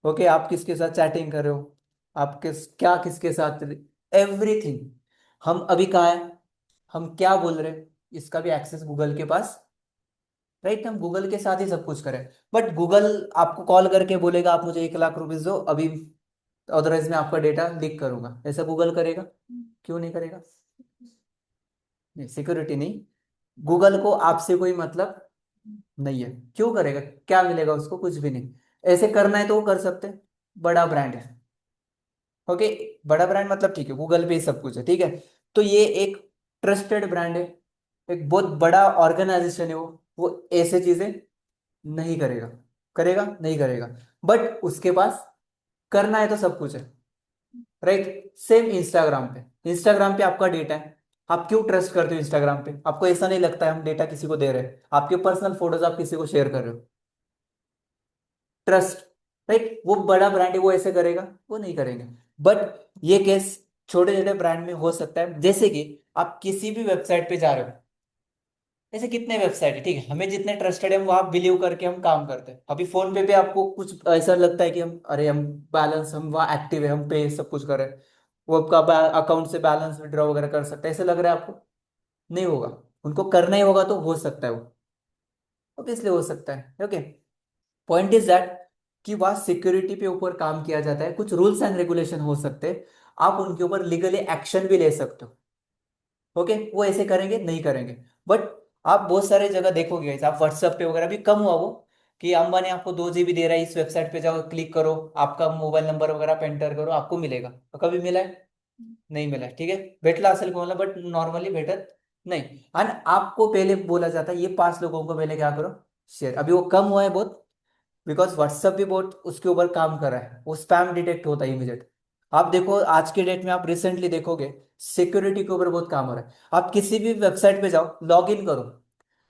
ओके, आप किसके साथ चैटिंग कर रहे हो, आप क्या किसके साथ, एवरीथिंग। हम अभी कहाँ है, हम क्या बोल रहे हैं, इसका भी एक्सेस गूगल के पास, राइट, हम गूगल के साथ ही सब कुछ करें। बट गूगल आपको कॉल करके बोलेगा आप मुझे 1 लाख रुपीज दो अभी, अदरवाइज मैं आपका डेटा लीक करूंगा, ऐसा गूगल करेगा? क्यों नहीं करेगा? नहीं, सिक्योरिटी नहीं, गूगल को आपसे कोई मतलब नहीं है, क्यों करेगा? क्या मिलेगा उसको? कुछ भी नहीं। ऐसे करना है तो वो कर सकते हैं, बड़ा ब्रांड है, ओके। बड़ा ब्रांड मतलब ठीक है, गूगल पे ही सब कुछ है, ठीक है। तो ये एक ट्रस्टेड ब्रांड है, एक बहुत बड़ा ऑर्गेनाइजेशन है, वो ऐसे चीजें नहीं करेगा, करेगा नहीं करेगा। बट उसके पास करना है तो सब कुछ है, राइट। सेम इंस्टाग्राम पे आपका डेटा है, आप क्यों ट्रस्ट करते हो इंस्टाग्राम पे? आपको ऐसा नहीं लगता है हम डेटा किसी को दे रहे हैं? आपके पर्सनल फोटोज आप किसी को शेयर कर रहे हो, ट्रस्ट, राइट। वो बड़ा ब्रांड है, वो ऐसे करेगा? वो नहीं करेंगे। बट ये केस छोटे छोटे ब्रांड में हो सकता है, जैसे कि आप किसी भी वेबसाइट पे जा रहे हो, ऐसे कितने वेबसाइट है, ठीक है, हमें जितने ट्रस्टेड है हम वहां बिलीव करके हम काम करते हैं। अभी फोन पे आपको कुछ ऐसा लगता है कि हम, अरे हम बैलेंस, हम वहाँ एक्टिव है, हम पे सब कुछ कर रहे हैं, वो आपका अकाउंट से बैलेंस विड्रॉ वगैरह कर सकते हैं, ऐसे लग रहा है आपको? नहीं होगा। उनको करना ही होगा तो हो सकता है वो, ऑब्वियसली हो सकता है। ओके, पॉइंट इज दैट कि वहाँ सिक्योरिटी पे ऊपर काम किया जाता है, कुछ रूल्स एंड रेगुलेशन हो सकते हैं, आप उनके ऊपर लीगली एक्शन भी ले सकते हो। ओके, वो ऐसे करेंगे नहीं करेंगे। बट आप बहुत सारे जगह देखोगे, आप व्हाट्सएप पे वगैरह भी कम हुआ वो, कि अंबानी आपको 2 GB दे रहा है, इस वेबसाइट पे जाओ, क्लिक करो, आपका मोबाइल नंबर वगैरह पे एंटर करो, आपको मिलेगा। तो कभी मिला है? नहीं मिला है, ठीक है, भेटला असेल कोणाला, बट नॉर्मली भेटत नहीं। एंड आपको पहले बोला जाता है ये 5 लोगों को पहले क्या करो, शेयर। अभी वो कम हुआ है बहुत, बिकॉज व्हाट्सएप भी बहुत उसके ऊपर काम कर रहा है, वो स्पैम डिटेक्ट होता है इमीडिएट। आप देखो आज के डेट में, आप रिसेंटली देखोगे सिक्योरिटी के ऊपर बहुत काम हो रहा है। आप किसी भी वेबसाइट पे जाओ, लॉग इन करो,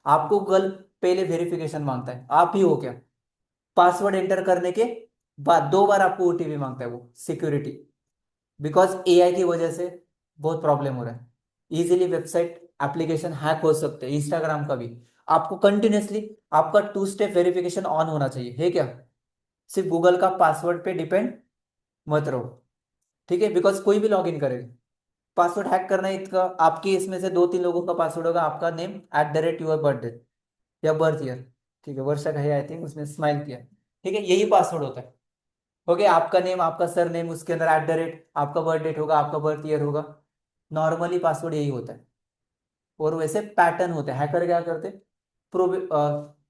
आपको गूगल पहले वेरिफिकेशन मांगता है, आप ही हो क्या? पासवर्ड एंटर करने के बाद 2 बार आपको ओटीपी मांगता है, वो सिक्योरिटी, बिकॉज एआई की वजह से बहुत प्रॉब्लम हो रहा है। इजीली वेबसाइट एप्लीकेशन हैक हो सकते हैं, इंस्टाग्राम का भी। आपको कंटिन्यूसली आपका 2 स्टेप वेरिफिकेशन ऑन होना चाहिए, है क्या? सिर्फ गूगल का पासवर्ड पे डिपेंड मत रहो, ठीक है, बिकॉज कोई भी लॉग इन करेगा। पासवर्ड हैक करना है इसका, आपके इसमें से 2-3 लोगों का पासवर्ड होगा, आपका नेम @योर बर्थडे या बर्थ ईयर, ठीक है, वर्षा का है आई थिंक, उसने स्माइल किया, ठीक है, यही पासवर्ड होता है। ओके, आपका नेम, आपका सर नेम, उसके अंदर आपका बर्थ डेट होगा, आपका बर्थ ईयर होगा। नॉर्मली पासवर्ड यही होता है। और वैसे पैटर्न होता है, हैकर क्या करते हैं,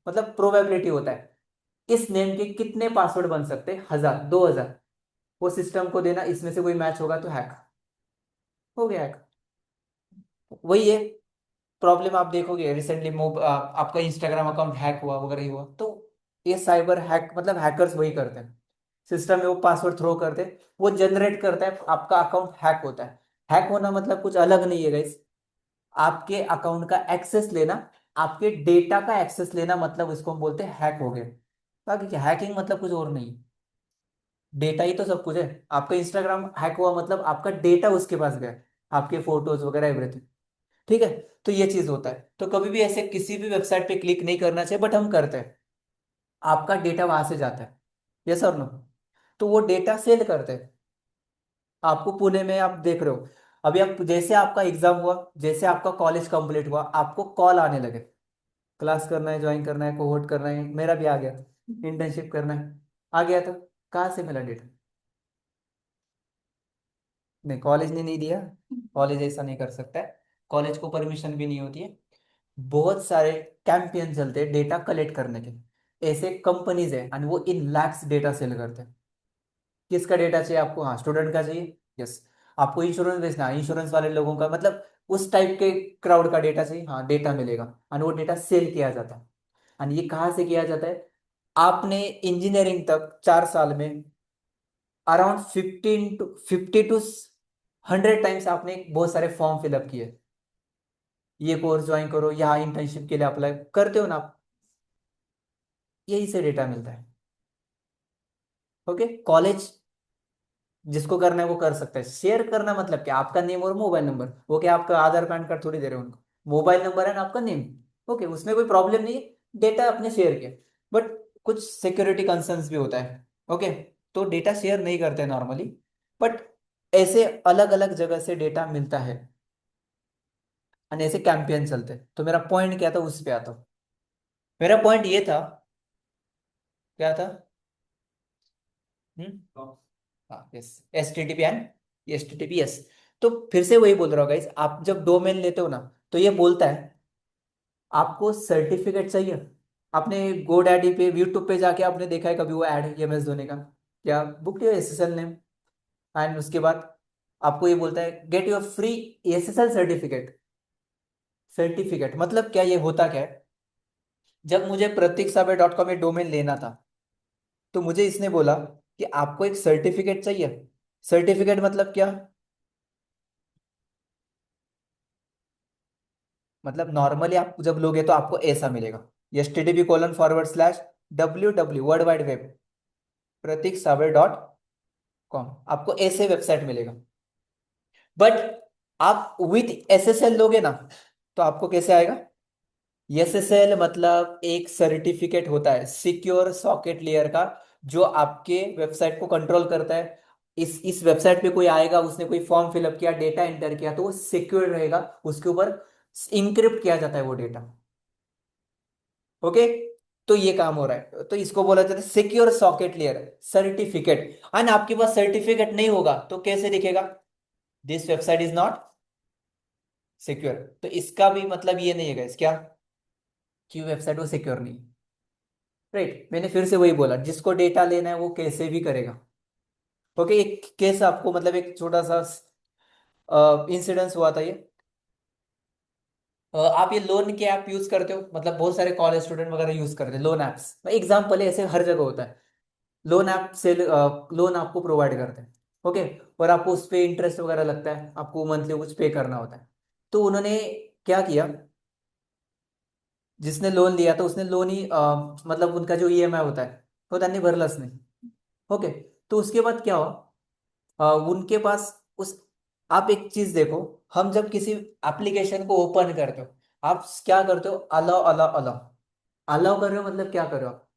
मतलब प्रोबेबिलिटी होता है, इस नेम के कितने पासवर्ड बन सकते हैं, 1000, 2000, वो सिस्टम को देना, इसमें से कोई मैच होगा तो हैक हो गया, हैक। वही है प्रॉब्लम, आप देखोगे रिसेंटली आपका इंस्टाग्राम अकाउंट हैक हुआ वगैरह ही हुआ, तो ये साइबर हैक, मतलब हैकर्स वही करते हैं, सिस्टम में वो पासवर्ड थ्रो करते हैं, वो जनरेट करता है, आपका अकाउंट हैक होता है। हैक होना मतलब कुछ अलग नहीं है गाइस, आपके अकाउंट का एक्सेस लेना, आपके डेटा का एक्सेस लेना, मतलब इसको हम बोलते हैं हैक हो गए। बाकी क्या, हैकिंग मतलब कुछ और नहीं, डेटा ही तो सब कुछ है। आपका इंस्टाग्राम हैक हुआ मतलब आपका डेटा उसके पास गया, आपके फोटोज वगैरह एवरीथिंग, ठीक है। तो ये चीज होता है, तो कभी भी ऐसे किसी भी वेबसाइट पे क्लिक नहीं करना चाहिए, बट हम करते हैं, आपका डेटा वहां से जाता है, यस और नो? तो वो डेटा सेल करते हैं। आपको पुणे में आप देख रहे हो, अभी आप जैसे आपका एग्जाम हुआ, जैसे आपका कॉलेज कंप्लीट हुआ, आपको कॉल आने लगे, क्लास करना है, ज्वाइन करना है, कोहोर्ट करना है, मेरा भी आ गया, इंटर्नशिप करना है, आ गया था। कहाँ से मिला डेटा? नहीं, कॉलेज ने नहीं दिया, कॉलेज ऐसा नहीं कर सकता है, कॉलेज को परमिशन भी नहीं होती है। बहुत सारे कैंपेन चलते हैं डेटा कलेक्ट करने के, ऐसे कंपनीज है, and वो इन लैक्स डेटा सेल करते हैं। किसका डेटा चाहिए आपको? हाँ, स्टूडेंट का चाहिए, यस। आपको इंश्योरेंस बेचना है, इंश्योरेंस वाले लोगों का, मतलब उस टाइप के क्राउड का डेटा चाहिए, हाँ, डेटा मिलेगा, और वो डेटा सेल किया जाता है। और ये कहाँ से किया जाता है? आपने इंजीनियरिंग तक 4 साल में अराउंड 50 to 100 टाइम्स आपने बहुत सारे फॉर्म फिलअप किए, ये कोर्स ज्वाइन करो, यहाँ इंटर्नशिप के लिए अप्लाई करते हो ना आप, यही से डेटा मिलता है। ओके, कॉलेज जिसको करना है वो कर सकता है, शेयर करना मतलब क्या, आपका नेम और मोबाइल नंबर, वो क्या आपका आधार पैन कार्ड थोड़ी दे रहे हो उनको, मोबाइल नंबर है ना आपका, नेम, ओके, उसमें कोई प्रॉब्लम नहीं है, डेटा अपने शेयर किया। बट कुछ सिक्योरिटी कंसर्न्स भी होता है, ओके, तो डेटा शेयर नहीं करते नॉर्मली, बट ऐसे अलग अलग जगह से डेटा मिलता है, और ऐसे कैंपेन चलते हैं। तो मेरा पॉइंट क्या था, उस पे आता हूँ। मेरा पॉइंट ये था, क्या था? हम्म, हाँ, yes, HTTP and HTTP, yes. तो फिर से वही बोल रहा हूँ गाइस, आप जब डोमेन लेते हो ना, तो ये बोलता है आपको सर्टिफिकेट चाहिए। आपने GoDaddy पे, यूट्यूब पे जाके आपने देखा है कभी वो ऐड MS धोनी का, क्या book your SSL name, and उसके बाद आपको ये बोलता है get your free SSL certificate. Certificate मतलब क्या, ये होता क्या है, जब मुझे प्रतीकसाबे.com में डोमेन लेना था, तो मुझे इसने बोला कि आपको एक सर्टिफिकेट चाहिए, सर्टिफिकेट मतलब क्या? मतलब नॉर्मली आप जब लोगे तो आपको ऐसा मिलेगा, http://www वर्ल्ड वाइड वेब प्रतीक सावरे डॉट कॉम, आपको ऐसे वेबसाइट मिलेगा। बट आप विथ एसएसएल लोगे ना, तो आपको कैसे आएगा? एसएसएल मतलब एक सर्टिफिकेट होता है सिक्योर सॉकेट लेयर का, जो आपके वेबसाइट को कंट्रोल करता है। इस वेबसाइट पे कोई आएगा, उसने कोई फॉर्म फिलअप किया, डेटा एंटर किया, तो वो सिक्योर रहेगा, उसके ऊपर इंक्रिप्ट किया जाता है वो डेटा। ओके, तो ये काम हो रहा है, तो इसको बोला जाता है secure socket layer certificate. And आपके पास सर्टिफिकेट नहीं होगा तो कैसे दिखेगा? This website is not secure. तो इसका भी मतलब ये नहीं है guys, क्या कि वेबसाइट वो सिक्योर नहीं है। राइट, मैंने फिर से वही बोला, जिसको डेटा लेना है वो कैसे भी करेगा। ओके, एक केस आपको मतलब एक छोटा सा इंसिडेंस हुआ था ये। आप ये लोन के ऐप यूज करते हो, मतलब बहुत सारे कॉलेज स्टूडेंट वगैरह यूज करते हैं लोन एप्स, एग्जाम्पल है, ऐसे हर जगह होता है। लोन ऐप से लोन आपको प्रोवाइड करते हैं। ओके, और आपको उस पर इंटरेस्ट वगैरह लगता है, आपको मंथली कुछ पे करना होता है। तो उन्होंने क्या किया, जिसने लोन लिया था उसने लोन ही मतलब उनका जो ईएमआई होता है तो त्यांनी भरलाच नहीं। ओके, तो उसके बाद क्या हुआ, उनके पास उस, आप एक चीज देखो, हम जब किसी एप्लीकेशन को ओपन करते हो, आप क्या करते हो? अलाउ अलाउ अलाउ, अलाउ कर रहे हो मतलब क्या कर रहे हो आप?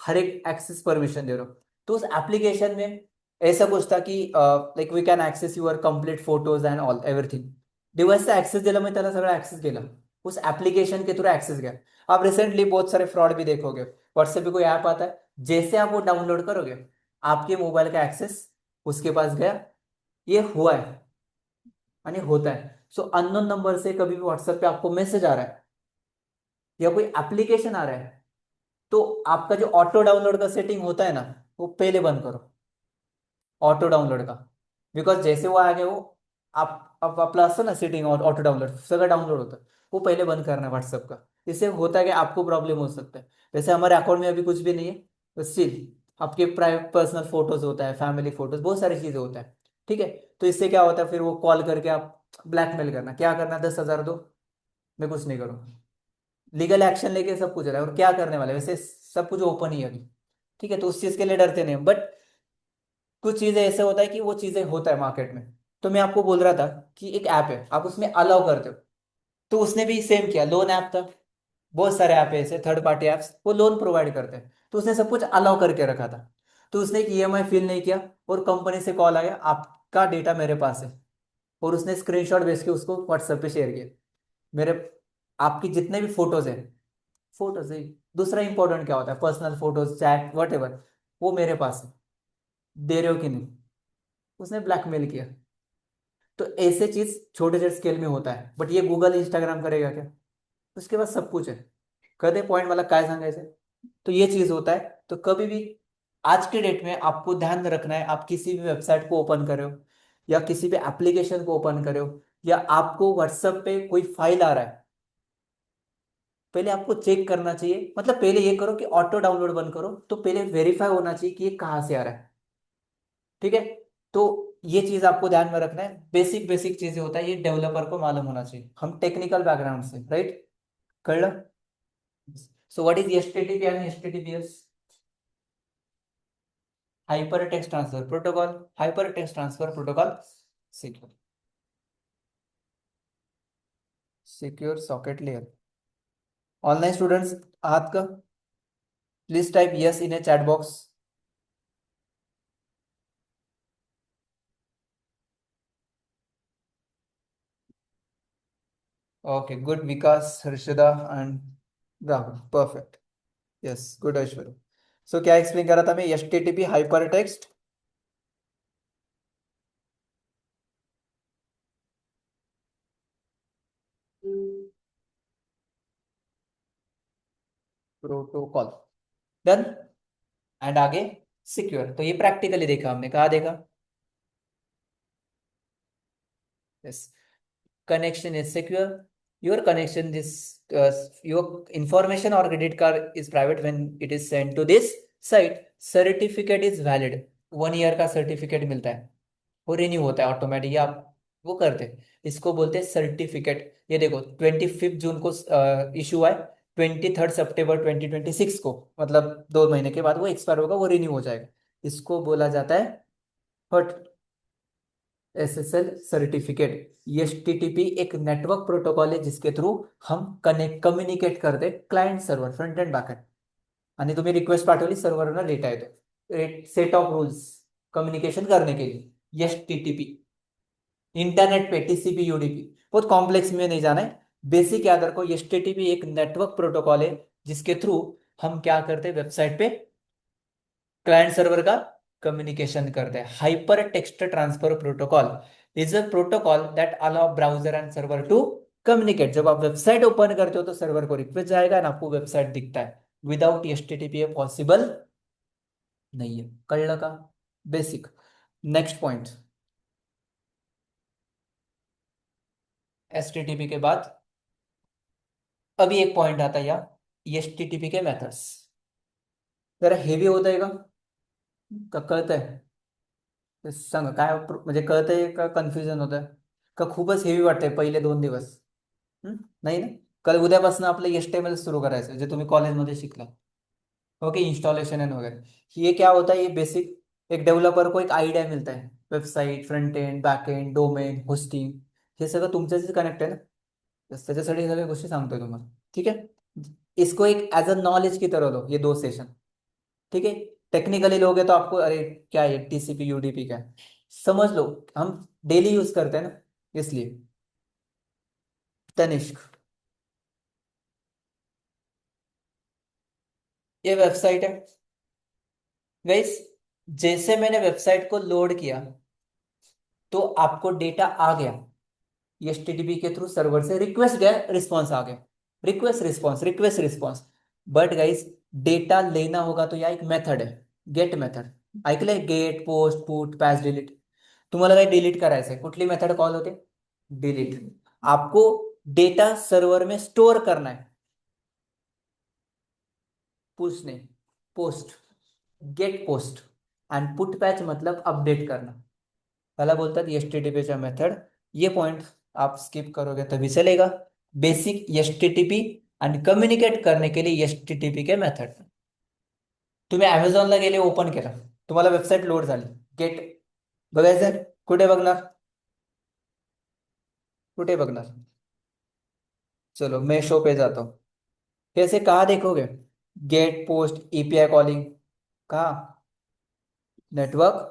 हर एक एक्सेस परमिशन दे रहे हो। तो उस एप्लीकेशन में ऐसा कुछ था कि like we can access your complete photos and all everything. डिव्हाइसचा ऍक्सेस दिला, मग त्याला सगळा ऍक्सेस गेला, उस एप्लीकेशन के थ्रू एक्सेस गया। आप रिसेंटली बहुत सारे फ्रॉड भी देखोगे, व्हाट्सएप पे कोई ऐप आता है, जैसे आप वो डाउनलोड करोगे, आपके मोबाइल का एक्सेस उसके पास गया। ये हुआ है यानी होता है। सो अननोन नंबर से कभी भी व्हाट्सएप पे आपको मैसेज आ रहा है या कोई एप्लीकेशन आ रहा है, तो आपका जो ऑटो डाउनलोड का सेटिंग होता है ना, वो पहले बंद करो, ऑटो डाउनलोड का। बिकॉज जैसे वो आ गए वो, आप आपलं असतं ना सेटिंग ऑटो डाउनलोड, सगळं डाउनलोड होतं, वो पहले बंद करना है व्हाट्सएप का। इससे होता है कि आपको प्रॉब्लम हो सकता है। वैसे हमारे अकाउंट में अभी कुछ भी नहीं है, तो स्टिल आपके प्राइवेट पर्सनल फोटोज होता है, फैमिली फोटोज, बहुत सारी चीजें होता है। ठीक है, तो इससे क्या होता है, फिर वो कॉल करके आप ब्लैकमेल करना, क्या करना, 10,000 दो, मैं कुछ नहीं करूँगा, लीगल एक्शन लेके सब कुछ हो रहा है। और क्या करने वाले, वैसे सब कुछ ओपन ही है अभी। ठीक है, तो उस चीज के लिए डरते नहीं, बट कुछ चीजें ऐसे होता है कि वो चीजें होता है मार्केट में। तो मैं आपको बोल रहा था कि एक ऐप है, आप उसमें अलाउ करते हो, तो उसने भी सेम किया, लोन ऐप था, बहुत सारे ऐप है ऐसे थर्ड पार्टी ऐप्स, वो लोन प्रोवाइड करते हैं, तो उसने सब कुछ अलाउ करके रखा था। तो उसने एक ईएमआई फिल नहीं किया, और कंपनी से कॉल आया, आपका डेटा मेरे पास है, और उसने स्क्रीनशॉट भेज के उसको व्हाट्सएप पे शेयर किया, मेरे, आपकी जितने भी फोटोज है, फोटोज है, दूसरा इंपॉर्टेंट क्या होता है, पर्सनल फोटोज, चैट, वट वो मेरे पास है, दे रहे हो कि नहीं। उसने ब्लैकमेल किया। तो ऐसे चीज छोटे छोटे स्केल में होता है, बट ये गूगल इंस्टाग्राम करेगा क्या? उसके पास सब कुछ है। कदे पॉइंट मला काय सांगायचं, तो ये चीज होता है। तो कभी भी आज के डेट में आपको ध्यान रखना है, आप किसी भी वेबसाइट को ओपन कर रहे हो, या किसी भी एप्लीकेशन को ओपन कर रहे हो, या आपको व्हाट्सएप पे कोई फाइल आ रहा है, पहले आपको चेक करना चाहिए, मतलब पहले ये करो कि ऑटो डाउनलोड बंद करो, तो पहले वेरीफाई होना चाहिए कि ये कहाँ से आ रहा है। ठीक है, तो ये चीज आपको ध्यान में रखना है, बेसिक बेसिक चीजें होता है, ये डेवलपर को मालूम होना चाहिए, हम टेक्निकल बैकग्राउंड से, राइट? कळलं? सो व्हाट इज एचटीटीपी आणि HTTPS? Hyper text transfer protocol, hyper text transfer protocol, secure, secure socket layer. Online students आहात का? Please type yes in a chat box. Okay good, Vikas, Harshada and Rahul, perfect. Yes good Aishwarya. So क्या explain कर रहा था मैं, HTTP hyper text protocol, done. And आगे secure, तो ये प्रैक्टिकली देखा हमने, कहा देखा? Yes, connection is secure, your connection is your information or credit card is private when it is sent to this site, certificate is valid, 1 year का certificate मिलता है, वो रिन्यू होता है ऑटोमेटिक, आप वो करते हैं, इसको बोलते हैं सर्टिफिकेट। ये देखो 25 जून को इशू आए, 23 सितंबर 2026 को, मतलब 2 महीने के बाद वो एक्सपायर होगा, वो रिन्यू हो जाएगा। इसको बोला जाता है व्हाट, SSL सर्टिफिकेट। HTTP एक नेटवर्क प्रोटोकॉल है जिसके थ्रू हम कनेक्ट कम्युनिकेट करते client server, front end back and, आणि तुम्ही रिक्वेस्ट पाठवली सर्व्हरला डेटा येतो, सेट ऑफ रूल्स कम्युनिकेशन करने के लिए, HTTP। इंटरनेट पे TCP UDP, बहुत कॉम्प्लेक्स में नहीं जाना है, बेसिक याद रखो। HTTP एक नेटवर्क प्रोटोकॉल है जिसके थ्रू हम क्या करते हैं, वेबसाइट पे क्लाइंट सर्वर का कम्युनिकेशन करते हैं। Hyper text transfer protocol is a protocol that allow browser and server to communicate. जब आप वेबसाइट ओपन करते हो तो सर्वर को रिक्वेस्ट जाएगा और आपको वेबसाइट दिखता है। विदाउट HTTP ये पॉसिबल नहीं है। कळलं का? बेसिक। नेक्स्ट पॉइंट, HTTP के बाद अभी एक पॉइंट आता है यार, HTTP के मेथड्स। जरा हेवी होत आहे का कळतंय? ते सांगा काय म्हणजे कळतंय का कन्फ्युजन होत आहे का खूपच हेवी वाटतंय पहिले 2 दिवस? नाही ना? कल उद्यापासून आपलं HTML सुरू करायचं जे तुम्ही कॉलेजमध्ये शिकला। ओके, इंस्टॉलेशन एंड वगैरह। ये क्या होता है, ये बेसिक, एक डेव्हलपर को एक आयडिया मिळत आहे, website front end back end domain hosting, हे सगळं तुमच्याशी कनेक्ट आहे ना, बस त्याच्यासाठी सगळ्या गोष्टी सांगतोय तुम्हाला। ठीक है, इसको एक एज अ नॉलेज की तरह लो, ये 2 सेशन। ठीक है, टेक्निकली लोगे तो आपको अरे क्या है TCP UDP क्या है, समझ लो, हम डेली यूज करते हैं ना, इसलिए। तनिष्क, ये वेबसाइट है गाइस। जैसे मैंने वेबसाइट को लोड किया तो आपको डेटा आ गया, HTTP के थ्रू सर्वर से रिक्वेस्ट गया, रिस्पॉन्स आ गया, request response request response. But guys, data लेना होगा तो या एक मेथड है, गेट मेथड। ऐकलंय? Get, post, put, patch, delete. तुम्हाला काही डिलीट करायचंय, कुठली मेथड कॉल होते? डिलीट। आपको डेटा सर्वर में स्टोर करना है, पुश नहीं, post. Get post and put patch मतलब अपडेट करना, त्याला बोलतात HTTPच्या मेथड। ये पॉइंट आप स्किप करोगे तभी चलेगा। बेसिक HTTP आणि कम्युनिकेट करने के लिए HTTP के मेथड। तुम्ही अमेझॉनला गेले, ओपन केलं, तुम्हाला वेबसाईट लोड झाली, गेट बघायचं कुठे बघणार, कुठे बघणार? चलो मैं शो पे जाता हूँ। कैसे, कहाँ देखोगे? गेट पोस्ट API कॉलिंग, कहाँ? नेटवर्क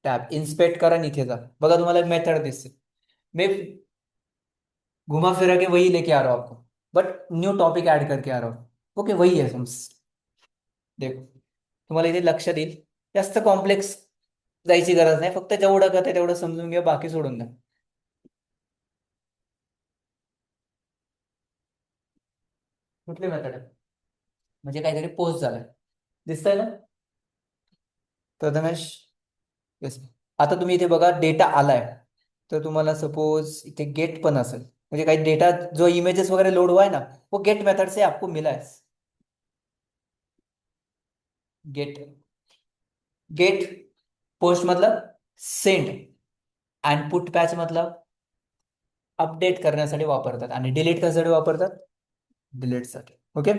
टॅब, इन्स्पेक्ट करा, इथे जा, बघा तुम्हाला मेथड दिसते। मैं घुमा फिरा के वही लेके आ रहा हूँ आपको, बट न्यू टॉपिक ऐड करके आ रहा हूँ। ओके, वही है समज। देखो, तुम्हाला इथे लक्ष देईल, जास्त कॉम्प्लेक्स जायची गरज नाही, फक्त जेवढं करते तेवढं समजून घ्या, बाकी सोडून द्या। कुठली मेथड आहे? म्हणजे काहीतरी पोस्ट झालाय, दिसतंय ना प्रथमेश? येस। आता तुम्ही इथे बघा डेटा आलाय, तर तुम्हाला सपोज इथे गेट पण असेल, म्हणजे काही डेटा जो इमेजेस वगैरह लोड हुआ है ना, वो गेट मेथड से आपको मिला है। गेट, गेट पोस्ट मतलब सेंड, अँड पुट पॅच मतलब अपडेट करण्यासाठी वापरतात, आणि डिलीट कशासाठी वापरतात? डिलीटसाठी। ओके,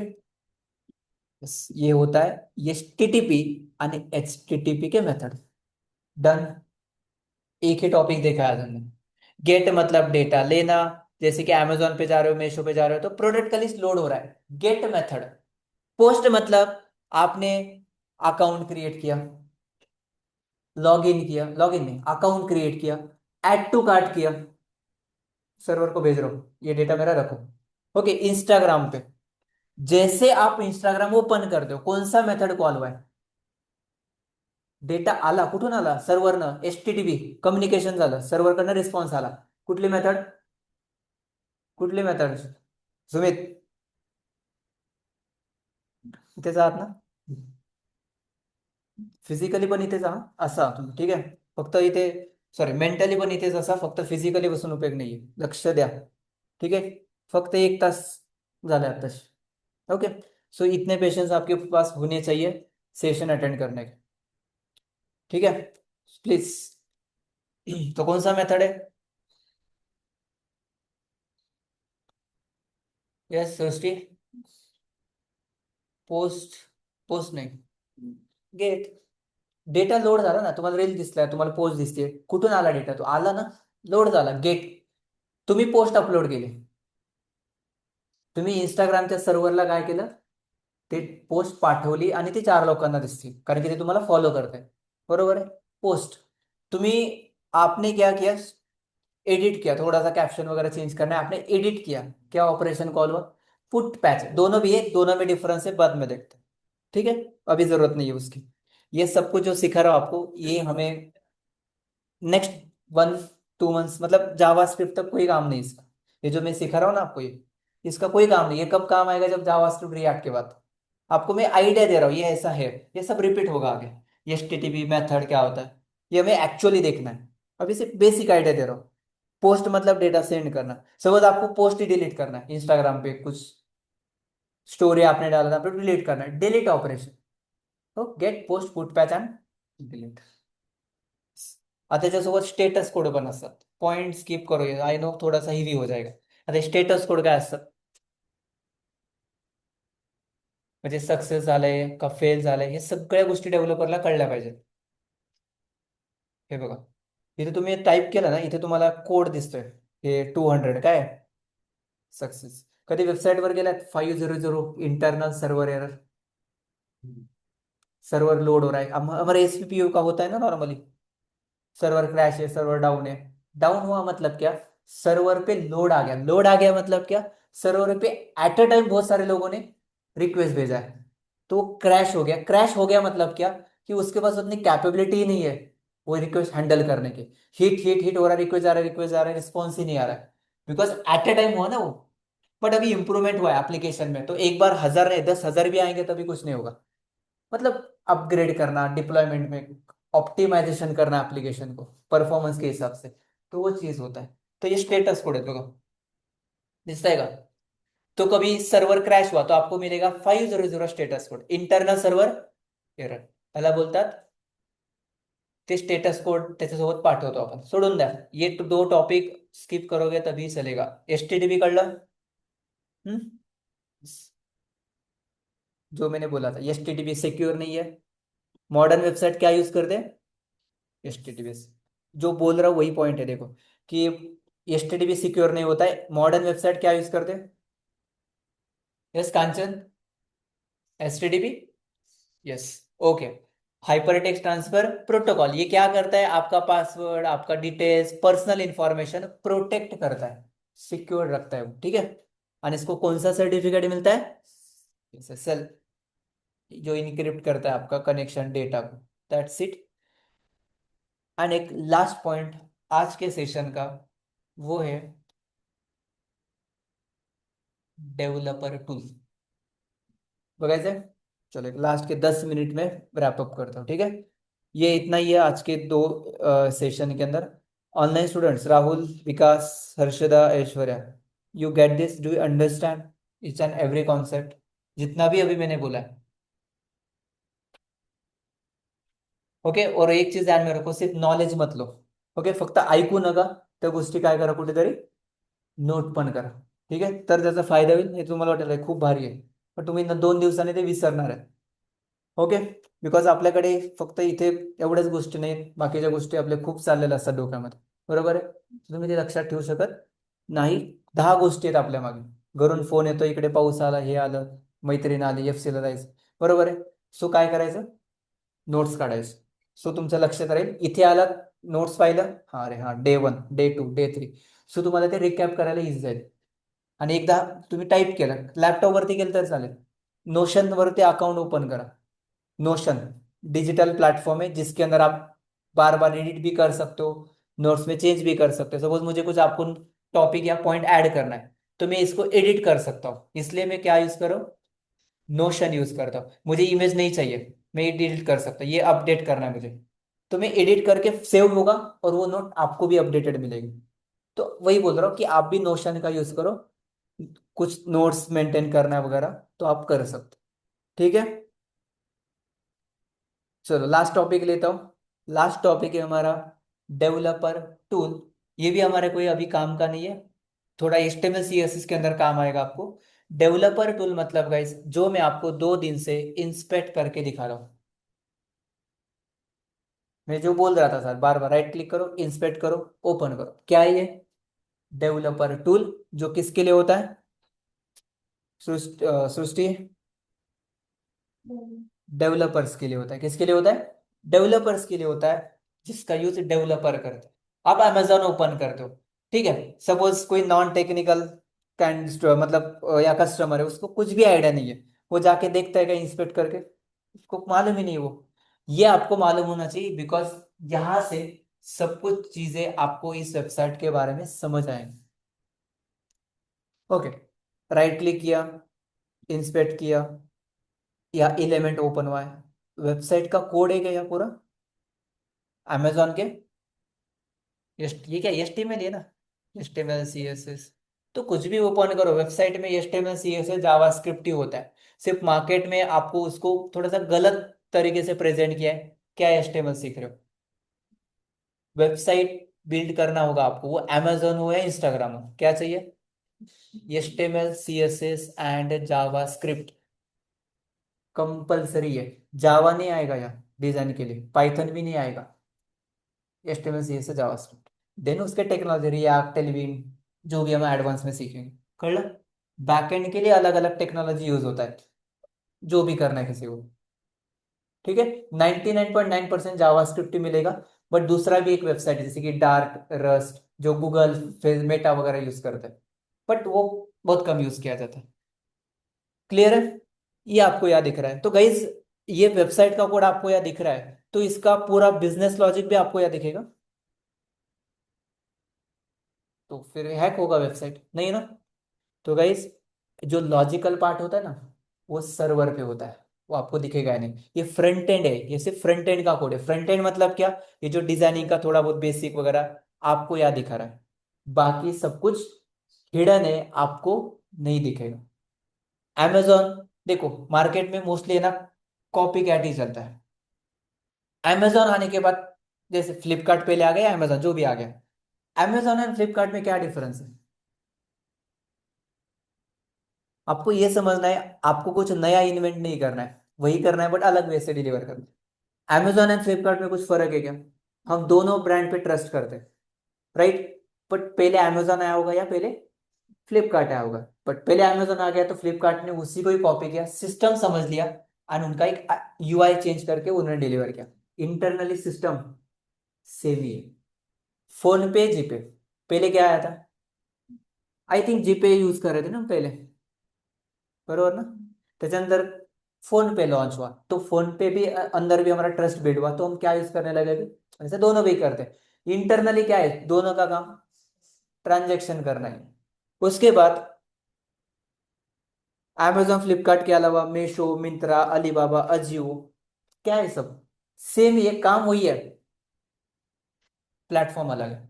ये होता है HTTP आणि HTTP के मेथड। डन। एक ही टॉपिक देखा है आज हमने। गेट मतलब डेटा लेना, जैसे कि अमेजोन पे जा रहे हो, मीशो पे जा रहे हो तो प्रोडक्ट का लिस्ट लोड हो रहा है, गेट मेथड। पोस्ट मतलब आपने अकाउंट क्रिएट किया, लॉग इन किया, लॉग इन नहीं, अकाउंट क्रिएट किया, ऐड टू कार्ट किया, सर्वर को भेज रहा हूं ये डेटा मेरा रखो। ओके, इंस्टाग्राम पे जैसे आप इंस्टाग्राम ओपन करते हो, कौन सा मेथड कॉल हुआ है? डेटा आला, कुठून आला? सर्व्हरनं, HTTP कम्युनिकेशन झालं, सर्व्हरकडनं रिस्पॉन्स आला, कुठली मेथड? कुठली मेथड सुमित? इथेच आहात ना? फिजिकली पण इथेच आहात असा तुम्ही, ठीक आहे? फक्त इथे, सॉरी, मेंटली पण इथेच असा, फक्त फिजिकली बसून उपयोग नाहीये, लक्ष द्या। ठीक है, फक्त 1 तास झाले आताशी। ओके, सो इतने पेशेंस आपके पास होने चाहिए सेशन अटेंड करने के। ठीक है प्लीज। तो कौन सा मेथड है? यस सृष्टि। पोस्ट, पोस्ट नाही, गेट। डेटा लोड झाला ना, तुम्हाला रील दिसलाय, तुम्हाला पोस्ट दिसते, कुठून आला डेटा? तो आला ना, लोड झाला, गेट। तुम्ही पोस्ट अपलोड केली, तुम्ही इंस्टाग्रामच्या सर्व्हरला काय केलं, ते पोस्ट पाठवली आणि ती 4 लोकांना दिसती, कारण की ते तुम्हाला फॉलो करताय, बरोबर आहे? पोस्ट, तुम्ही, आपने क्या किया, एडिट किया, थोड़ा सा कैप्शन वगैरह चेंज करना है, आपने एडिट किया, क्या ऑपरेशन कॉल हुआ? पुट पैच, दोनों भी है, दोनों में डिफरेंस है, बाद में देखते हैं। ठीक है, अभी जरूरत नहीं है उसकी। ये सब कुछ जो सिखा रहा हूं आपको, ये हमें नेक्स्ट 1-2 मंथ्स, मतलब जावा स्क्रिप्ट तक कोई काम नहीं इसका। ये जो मैं सिखा रहा हूँ ना आपको, ये इसका कोई काम नहीं। ये कब काम आएगा? जब जावा स्क्रिप्ट रिएक्ट के बाद। आपको मैं आइडिया दे रहा हूँ, ये ऐसा है, ये सब रिपीट होगा आगे। ये एचटीटीपी मेथड क्या होता है, ये हमें एक्चुअली देखना है। अभी सिर्फ बेसिक आइडिया दे रहा हूँ। पोस्ट मतलब डेटा सेंड करना। सपोज आपको पोस्ट ही डिलीट करना है, इंस्टाग्राम पे कुछ स्टोरी आपने डाला था, आपको डिलीट करना है, डिलीट ऑपरेशन। तो gate post put patch and delete. आता त्याच्यासोबत स्टेटस कोड पण असतात, पॉइंट स्किप करूया, आय नो थोडासा हिवी हो जाएगा। आता स्टेटस कोड काय असतात, म्हणजे सक्सेस झालंय का फेल झालंय, हे सगळ्या गोष्टी डेव्हलपरला कळल्या पाहिजेत। हे बघा, इथे तुम्ही टाईप केलं ना, इथे तुम्हाला कोड दिसतोय, हे 200 काय सक्सेस। कधी वेबसाईटवर गेलात, 500 internal server error, server load हो रहा है। हमारे एसपीपीयू का होता है ना नॉर्मली, सर्वर क्रैश है, सर्वर डाउन है। डाउन हुआ मतलब क्या, सर्वर पे लोड आ गया। लोड आ गया मतलब क्या, सर्वर पे एट अ टाइम बहुत सारे लोगों ने रिक्वेस्ट भेजा है, तो क्रैश हो गया। क्रैश हो गया मतलब क्या, कि उसके पास उतनी कैपेबिलिटी ही नहीं है वो रिक्वेस्ट हैंडल करने की। हिट हिट हिट हो रहा है, रिक्वेस्ट आ रहा है, रिक्वेस्ट आ रहा है, रिस्पॉन्स ही नहीं आ रहा है, बिकॉज एट अ टाइम हुआ ना वो। बट अभी इंप्रूवमेंट हुआ है एप्लीकेशन में, तो एक बार 1000 नहीं 10,000 भी आएंगे तभी कुछ नहीं होगा। मतलब अपग्रेड करना, डिप्लॉयमेंट में ऑप्टिमाइजेशन करना एप्लीकेशन को परफॉर्मेंस के हिसाब से, तो वो चीज होता है। तो ये स्टेटस कोड है, देखो दिसता है का? तो कभी सर्वर क्रॅश हुआ तो आपको मिलेगा 500 status code, internal server error, त्याला बोलतात। ते स्टेटस कोड त्याच्यासोबत पाठवतो आपण, सोडून द्या ये 2 टॉपिक, स्किप करोगे तभी चलेगा। एचटीटीपी कळलं? हम्म, जो मैंने बोला था, एचटीटीपी सिक्योर नहीं है। मॉडर्न वेबसाइट क्या यूज करते हैं, एचटीटीपीएस। जो बोल रहा हूँ वही पॉइंट है, देखो कि एचटीटीपी सिक्योर नहीं होता है। मॉडर्न वेबसाइट क्या यूज करते हैं? Yes Kanchan, HTTP, yes, okay. Hypertext transfer protocol, ये क्या करता है, आपका पासवर्ड, आपका डिटेल्स, पर्सनल इंफॉर्मेशन प्रोटेक्ट करता है, सिक्योर रखता है वो, ठीक है। और इसको कौन सा सर्टिफिकेट मिलता है, एसएसएल, जो इनक्रिप्ट करता है आपका कनेक्शन डेटा को। That's it. एंड एक लास्ट पॉइंट आज के सेशन का, वो है डेवलपर टूल, बघायचंय? चलो एक लास्ट के 10 मिनट में रैप अप करता हूँ, ठीक है। ये इतना ही है आज के 2 सेशन के अंदर। Online students, Rahul, Vikas, Harshada, Aishwarya, you get this, do you understand each and every concept, जितना भी अभी मैंने बोला है? ओके, और एक चीज ध्यान में रखो, सिर्फ नॉलेज मत लो, ओके, फक्त ऐकू नका, त्या गोष्टी काय करा, कुठेतरी नोट पण करा, ठीक आहे, तर त्याचा फायदा होईल। हे तुम्हाला वाटेल "अरे, खूप भारी आहे", पण तुम्ही 2 दिवसांनी ते विसरणार आहे, ओके। बिकॉज आपल्याकडे फक्त इथे एवढ्याच गोष्टी नाहीत, बाकीच्या गोष्टी आपल्या खूप चाललेल्या असतात डोक्यामध्ये, बरोबर आहे? तुम्ही ते लक्षात ठेवू शकत नाही। 10 गोष्टी आहेत आपल्या मागे, घरून फोन येतो, इकडे पाऊस आला, हे आलं, मैत्रीण आली, एफसीला जायचं, बरोबर आहे? सो काय करायचं, नोट्स काढायचं। सो तुमचं लक्षात राहील, इथे आलात, नोट्स पाहिलं, हा अरे हा डे 1, डे 2, डे 3, सो तुम्हाला ते रिकॅप करायला इझी जाईल। आणि एकदा तुम्ही टाईप केलं, लॅपटॉपवरती केलं तर चालेल, नोशन वरती अकाउंट ओपन करा। नोशन डिजिटल प्लेटफॉर्म है, जिसके अंदर आप बार बार एडिट भी कर सकते हो, नोट्स में चेंज भी कर सकते हो। सपोज मुझे कुछ आपको टॉपिक या पॉइंट ऐड करना है, तो मैं इसको एडिट कर सकता हूँ, इसलिए मैं क्या यूज करूँ, नोशन यूज करता हूँ। मुझे इमेज नहीं चाहिए, मैं ये डिलीट कर सकता हूँ, ये अपडेट करना है मुझे, तो मैं एडिट करके सेव होगा, और वो नोट आपको भी अपडेटेड मिलेगी। तो वही बोल रहा हूँ कि आप भी नोशन का यूज करो, कुछ नोट्स मेंटेन करना है वगैरह, तो आप कर सकते हो, ठीक है। चलो लास्ट टॉपिक लेता हूँ, लास्ट टॉपिक है हमारा डेवलपर टूल। ये भी हमारे कोई अभी काम का नहीं है, थोड़ा HTML CSS के अंदर काम आएगा आपको। डेवलपर टूल मतलब गाइस जो मैं आपको 2 दिन से इंस्पेक्ट करके दिखा रहा हूँ। मैं जो बोल रहा था सर, बार बार राइट क्लिक करो, इंस्पेक्ट करो, ओपन करो, क्या है ये? Developer tool. जो किसके लिए होता है? सृष्टि, डेवलपर्स के लिए होता है। किसके लिए होता है? डेवलपर्स के लिए होता है, जिसका यूज डेवलपर करते हैं। आप अमेजोन ओपन करते हो, ठीक है, सपोज कोई नॉन टेक्निकल कैंड मतलब या कस्टमर है, उसको कुछ भी आइडिया नहीं है, वो जाके देखता है कहीं इंस्पेक्ट करके, उसको मालूम ही नहीं वो। ये आपको मालूम होना चाहिए, बिकॉज यहाँ से सब कुछ चीजें आपको इस वेबसाइट के बारे में समझ आएंगी। ओके, राइट क्लिक किया, इंस्पेक्ट किया, या एलिमेंट ओपन हुआ है, वेबसाइट का कोड है क्या यह पूरा अमेजोन के? ये क्या HTML है ना, HTML CSS। तो कुछ भी ओपन करो वेबसाइट में, HTML CSS जावास्क्रिप्ट ही होता है। सिर्फ मार्केट में आपको उसको थोड़ा सा गलत तरीके से प्रेजेंट किया है। क्या HTML सीख रहे हो? वेबसाइट बिल्ड करना होगा आपको, वो अमेजोन हो या इंस्टाग्राम हो, क्या चाहिए? HTML CSS and JavaScript compulsory है। जावा नहीं आएगा यहाँ डिजाइन के लिए, पाइथन भी नहीं आएगा, HTML CSS जावास्क्रिप्ट। देन उसके टेक्नोलॉजी रिएक्ट, टेलविन, जो भी हम एडवांस में सीखेंगे। कर लो। बैकएंड के लिए अलग अलग टेक्नोलॉजी यूज होता है, जो भी करना है किसी को, ठीक है। 99.9% जावास्क्रिप्ट ही मिलेगा। बट दूसरा भी एक वेबसाइट है जैसे कि डार्क रस्ट, जो गूगल मेटा वगैरह यूज करते हैं, बट वो बहुत कम यूज किया जाता है। क्लियर है? ये आपको याद दिख रहा है तो गाइज, ये वेबसाइट का कोड आपको याद दिख रहा है, तो इसका पूरा बिजनेस लॉजिक भी आपको याद दिखेगा। तो फिर हैक होगा वेबसाइट नहीं ना? तो गाइस, जो लॉजिकल पार्ट होता है ना, वो सर्वर पे होता है, वो आपको दिखेगा नहीं। ये फ्रंट एंड है, ये सिर्फ फ्रंट एंड का कोड है। फ्रंट एंड मतलब क्या? ये जो डिजाइनिंग का थोड़ा बहुत बेसिक वगैरह आपको याद दिखा रहा है, बाकी सब कुछ हिडन है, आपको नहीं दिखेगा। amazon, देखो मार्केट में मोस्टली है ना, कॉपी कैट ही चलता है। amazon आने के बाद, जैसे फ्लिपकार्ट पहले आ गया, amazon जो भी आ गया, amazon एंड फ्लिपकार्ट में क्या डिफरेंस है? आपको ये समझना है, आपको कुछ नया इन्वेंट नहीं करना है, वही करना है बट अलग वे से डिलीवर करना है। अमेजोन एंड फ्लिपकार्ट में कुछ फर्क है क्या? हम दोनों ब्रांड पे ट्रस्ट करते हैं, राइट? बट पहले अमेजोन आया होगा या पहले फ्लिपकार्ट आया होगा? बट पहले अमेजोन आ गया तो फ्लिपकार्ट ने उसी को ही कॉपी किया, सिस्टम समझ लिया, एंड उनका एक UI चेंज करके उन्होंने डिलीवर किया। इंटरनली सिस्टम सेम ही है। फोन पे, जीपे, पहले क्या आया था? आई थिंक जीपे यूज कर रहे थे ना हम पहले, बरोबर ना? त्याच्यानंतर फोन पे लॉन्च हुआ, तो फोन पे भी अंदर भी हमारा ट्रस्ट बिल्ड हुआ, तो हम क्या यूज करने लगे अभी? ऐसे दोनों भी करते हैं। इंटरनली क्या है दोनों का काम? ट्रांजेक्शन करना है। उसके बाद amazon फ्लिपकार्ट के अलावा मीशो, मिंत्रा, अलीबाबा, अजियो, क्या है सब सेम ही है, काम वही है, प्लेटफॉर्म अलग है।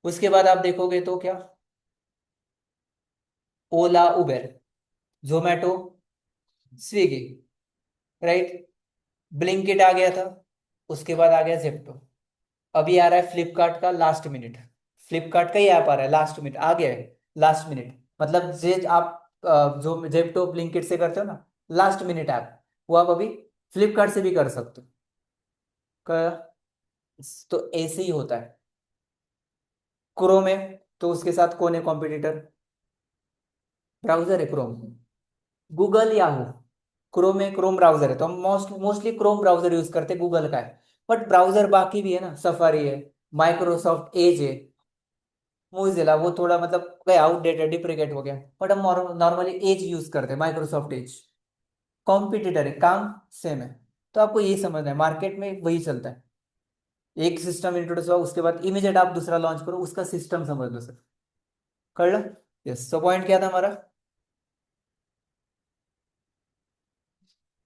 उसके बाद आप देखोगे तो क्या, ओला, उबेर, जोमेटो, स्विगी, राइट? ब्लिंकिट आ गया था, उसके बाद आ गया जेप्टो। अभी आ रहा है फ्लिपकार्ट का लास्ट मिनट। फ्लिपकार्ट का ही ऐप आ रहा है लास्ट मिनट, आ गया है लास्ट मिनट, मतलब जे आप जो जेप्टो ब्लिंकिट से करते हो ना, लास्ट मिनट ऐप, वो आप अभी फ्लिपकार्ट से भी कर सकते हो। क- तो ऐसे ही होता है। क्रोम है, तो उसके साथ कौन है कॉम्पिटिटर? ब्राउजर है क्रोम। गूगल, याहू, क्रोम है, क्रोम ब्राउजर है, तो हम मोस्टली क्रोम ब्राउजर यूज करते हैं, गूगल का है। बट ब्राउजर बाकी भी है ना, सफारी है, माइक्रोसॉफ्ट एज है, मोजिला, वो थोड़ा मतलब आउटडेटेड डिप्रिकेट हो गया, बट हम नॉर्मली एज यूज करते हैं, माइक्रोसॉफ्ट एज। कॉम्पिटिटर है, काम सेम है। तो आपको यही समझना है, मार्केट में वही चलता है। एक सिस्टम इंट्रोड्यूस हुआ, उसके बाद इमीडिएट आप दूसरा लॉन्च करो, उसका सिस्टम समझ लो सर। कर लो। यस, तो पॉइंट क्या था हमारा?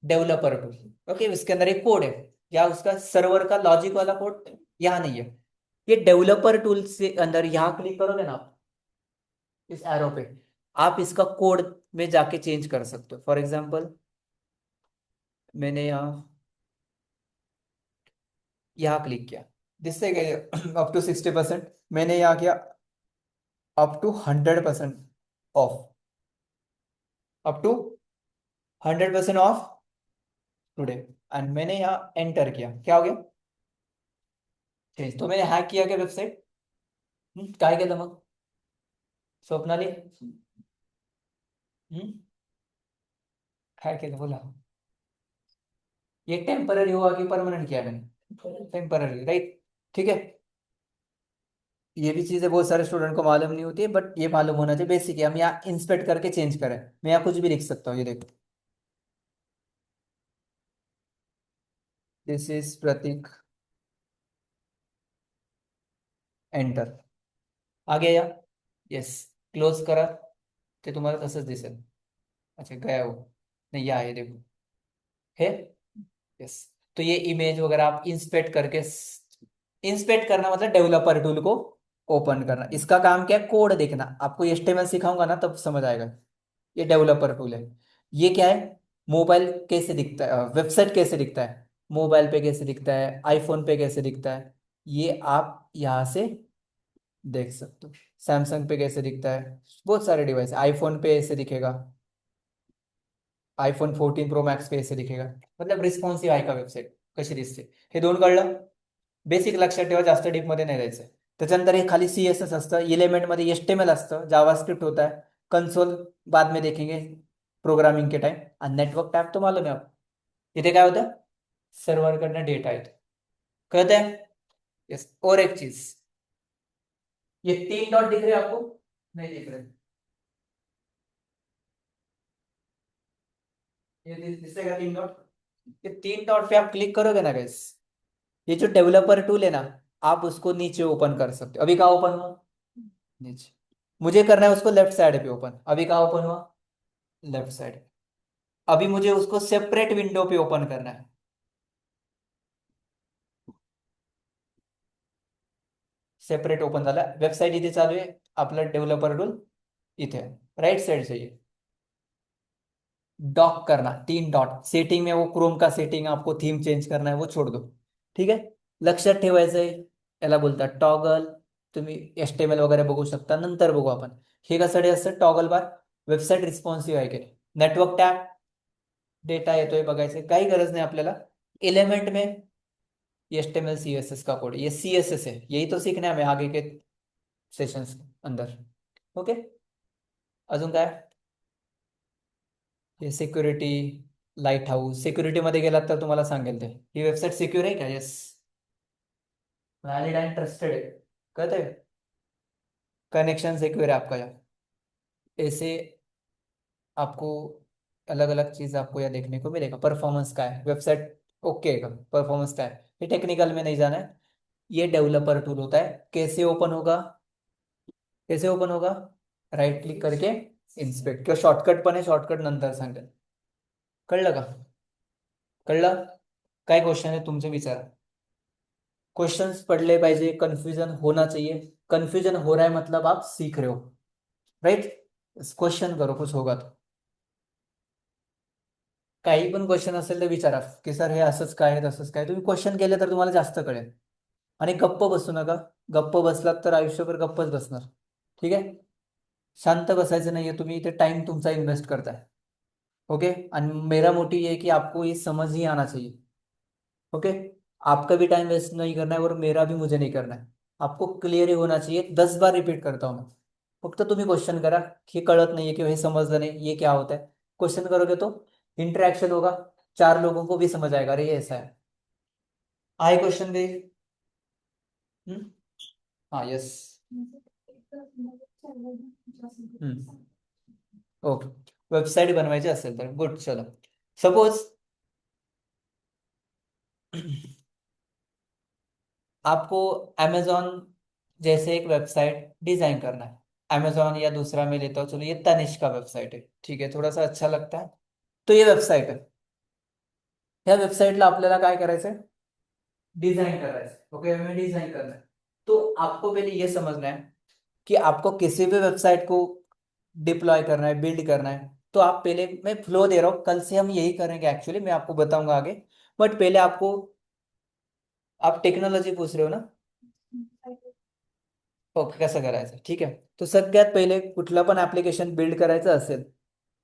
डेवलपर टूल, ओके, उसके अंदर एक कोड है, या उसका सर्वर का लॉजिक वाला कोड यहाँ नहीं है। ये डेवलपर टूल से अंदर यहाँ क्लिक करोगे ना आप, इस एरो पे, आप इसका कोड में जाके चेंज कर सकते हो। फॉर एग्जांपल, मैंने यहाँ यहाँ क्लिक किया, जिससे अप टू 60%, मैंने यहाँ किया up to 100% of, up to 100% of today, and मैंने यहाँ एंटर किया, क्या हो गया चेंज। तो मैंने हैक किया क्या वेबसाइट, काय केलं मग स्वप्नाली, हम्म, काय केलं बोला। ये टेम्पररी हुआ कि परमानेंट किया मैंने, टेम्पररी राइट, ठीक है। ये भी चीजें बहुत सारे स्टूडेंट को मालूम नहीं होती है, बट ये मालूम होना चाहिए, बेसिक है। हम यहाँ इंस्पेक्ट करके चेंज करें, मैं यहाँ कुछ भी लिख सकता हूँ, ये देखो, दिस इज प्रतीक, एंटर, आ गया या, येस, क्लोज करा, ते तुम्हाला तसंच दिसेल। अच्छा गया वो, नहीं या ये देखो है, यस। तो ये इमेज वगैरह आप इंस्पेक्ट करके, इंस्पेक्ट करना मतलब डेवलपर टूल को ओपन करना, इसका काम क्या है, कोड देखना। आपको HTML सिखाऊंगा ना तब समझ आएगा। ये डेवलपर टूल है। ये क्या है, मोबाइल कैसे दिखता है, वेबसाइट कैसे दिखता है, मोबाइल पे कैसे दिखता है, आईफोन पे कैसे दिखता है, ये आप यहाँ से देख सकते हो। सैमसंग पे कैसे दिखता है, बहुत सारे डिवाइस, आईफोन पे ऐसे दिखेगा, आयफोन 14 प्रो मॅक्स पे ऐसे दिखेगा, मतलब रिस्पॉन्सिव्ह आहे का वेबसाईट, कशी दिसते, हे दोन कळलं। बेसिक लक्षात ठेवा, जास्त डीप मध्ये नाही जायचं। त्याच्यानंतर हे खाली CSS असतं, एलिमेंट मध्ये HTML असतं, जावास्क्रिप्ट होता है, कंसोल बाद में देखेंगे प्रोग्रामिंग के टाइम, आणि नेटवर्क टॅब तो मालूम आहे आपको। इथे काय होतं, सर्व्हरकडनं डेटा येतो, कळतंय, यस। और एक चीज, ये 3 डॉट दिख रहे हैं आपको, नहीं दिख रहे, ये दिसेगा 3 डॉट, ये 3 डॉट पे आप क्लिक करोगे ना गाइस, ये जो डेवलपर टूल है ना, आप उसको नीचे ओपन कर सकते हो। अभी कहाँ ओपन हुआ, नीचे, मुझे करना है उसको लेफ्ट साइड पे ओपन, अभी कहाँ ओपन हुआ, लेफ्ट साइड। अभी मुझे उसको सेपरेट विंडो पे ओपन करना है, सेपरेट ओपन झाला, वेबसाईट इथे चालू आहे, आपला डेव्हलपर टूल इथे राइट साइड चाहिए, डॉक करना, 3 डॉट, सेटिंग में वो क्रोम का सेटिंग आपको थीम चेंज करना है वो छोड़ दो, ठीक आहे। लक्षात ठेवायचं आहे, याला बोलतात टॉगल, तुम्ही HTML वगैरे बघू शकता, नंतर बघू आपण। हे कशासाठी असतं, टॉगल बार, वेबसाईट रिस्पॉन्सिव्ह आहे की नाही, नेटवर्क टॅब, डेटा येतोय बघायचं, काही गरज नाही आपल्याला। एलिमेंट में HTML CSS का कोड, ये CSS है, यही तो सीखना है हमें आगे के सेशंस अंदर, ओके। अजून काय, हे सिक्युरिटी, लाईट हाऊस, सिक्युरिटी मध्ये गेलात तर तुम्हाला सांगेल ते, ही वेबसाईट सिक्युअर आहे का, येस, वैलिड एंड ट्रस्टेड है, कहते हैं कनेक्शन सिक्योर है आपका यहाँ, ऐसे आपको अलग अलग चीज आपको यहाँ देखने को मिलेगा। परफॉर्मेंस का है, वेबसाइट ओके का परफॉर्मेंस का है, ये टेक्निकल में नहीं जाना है। ये डेवलपर टूल होता है, कैसे ओपन होगा, कैसे ओपन होगा, राइट क्लिक करके इन्स्पेक्ट, किंवा शॉर्टकट पण आहे, शॉर्टकट नंतर सांगेल, कळलं का, कळलं, काय क्वेश्चन आहे तुमचे विचारा, क्वेश्चंस पढ़ले पाहिजे, कंफ्यूजन होना चाहिए, कंफ्यूजन हो रहा है मतलब आप सीख रहे हो, राइट, क्वेश्चन करो, कुछ होगा तो, काही पण क्वेश्चन असेल तर विचारा, की सर हे असंच काय तसंच काय, तुम्ही क्वेश्चन केले तर तुम्हाला जास्त कळेल। आणि गप्प बसू नका, गप्प बसलात तर आयुष्यभर गप्पच बसणार, ठीक आहे। शांत बसायचं नाहीये, तुम्ही इथे टाइम तुमचा इन्वेस्ट करताय, ओके। आणि मेरा मोटिव ये है कि आपको ये समझ ही आना चाहिए, ओके। आपका भी टाइम वेस्ट नहीं करना है और मेरा भी मुझे नहीं करना है, आपको क्लियर ही होना चाहिए। 10 बार रिपीट करता हूँ मैं, फक्त तुम्ही क्वेश्चन करा, हे कळत नाहीये किंवा हे समजलं नाही, ये क्या होता है, क्वेश्चन करोगे तो इंटरेक्शन होगा, 4 लोगों को भी समझ आएगा, अरे ये ऐसा है। आए क्वेश्चन दे, हम्म, हाँ यस, हम्म, ओके। वेबसाईट बनवायची असेल तर गुड, चलो, सपोज आपको अमेजोन जैसे एक वेबसाइट डिजाइन करना है, अमेजोन या दूसरा मैं लेता हूँ, चलो ये तनिष्क का वेबसाइट है, ठीक है, थोड़ा सा अच्छा लगता है, तो ये वेबसाइट है, या वेबसाईटला आपल्याला काय करायचंय, डिजाइन करायचं, ओके, हमें डिजाइन करना है। तो आपको पहले ये समझना है कि आपको किसी भी वेबसाइट को डिप्लॉय करना है, बिल्ड करना है, तो आप पहले, मैं फ्लो दे रहा हूँ, कल से हम यही करेंगे, एक्चुअली मैं आपको बताऊंगा आगे, बट पहले आपको आप टेक्नॉलॉजी पूछ रहे हो ना? ओके, कसं करायचं, ठीक आहे. तो सगळ्यात पहिले कुठलं पण ऍप्लिकेशन बिल्ड करायचं असेल,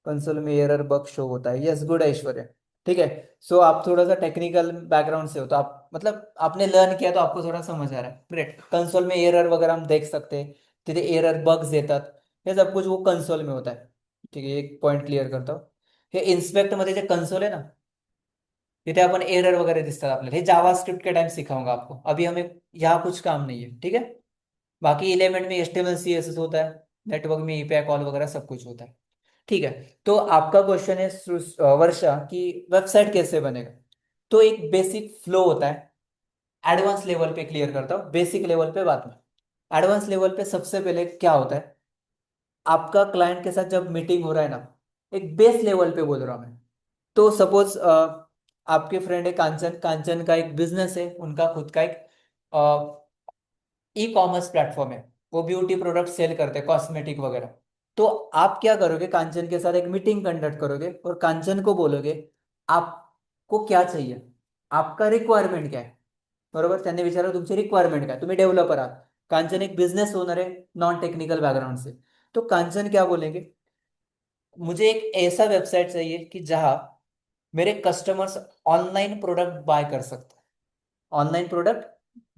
कंसोल में एरर बग शो होता है, यस गुड ऐश्वर्या. ठीक है. सो आप थोड़ा सा टेक्निकल बैकग्राउंड से हो, तो आप मतलब आपने लर्न किया तो आपको थोड़ा समझ आ रहा है, ग्रेट. कंसोल में एरर वगैरह हम देख सकते हैं, तिथे एरर बग्स येतात, हे सब कुछ वो कंसोल में होता है. ठीक है, एक पॉइंट क्लिअर करतो. हे इन्स्पेक्ट मध्ये जे कंसोल है ना, तिथे आपण एरर वगैरह दिसतात आपल्याला, हे जावा स्क्रिप्ट के टाइम सिखाऊंगा आपको, अभी हमें यहाँ कुछ काम नहीं है, ठीक है. बाकी एलिमेंट में HTML CSS होता है, नेटवर्क में API कॉल वगैरह सब कुछ होता है. ठीक है. तो आपका क्वेश्चन है वर्षा की वेबसाइट कैसे बनेगा. तो एक बेसिक फ्लो होता है, एडवांस लेवल पे क्लियर करता हूँ, बेसिक लेवल पे बाद में. एडवांस लेवल पे सबसे पहले क्या होता है, आपका क्लाइंट के साथ जब मीटिंग हो रहा है ना, एक बेस लेवल पे बोल रहा हूँ मैं. तो सपोज आपके फ्रेंड है कांचन, कांचन का एक बिजनेस है, उनका खुद का एक ई कॉमर्स प्लेटफॉर्म है, वो ब्यूटी प्रोडक्ट सेल करते हैं, कॉस्मेटिक वगैरह. तो आप क्या करोगे, कांचन के साथ एक मीटिंग कंडक्ट करोगे और कांचन को बोलोगे आपको क्या चाहिए, आपका रिक्वायरमेंट क्या है. बरोबर, त्यांनी विचारलं तुमची रिक्वायरमेंट काय, तुम्ही डेव्हलपर आहात, कांचन एक बिझनेस ओनर है, नॉन टेक्निकल बैकग्राउंड से. तो कांचन क्या बोलेंगे, मुझे एक ऐसा वेबसाइट चाहिए कि जहां मेरे कस्टमर्स ऑनलाइन प्रोडक्ट बाय कर सकते, ऑनलाइन प्रोडक्ट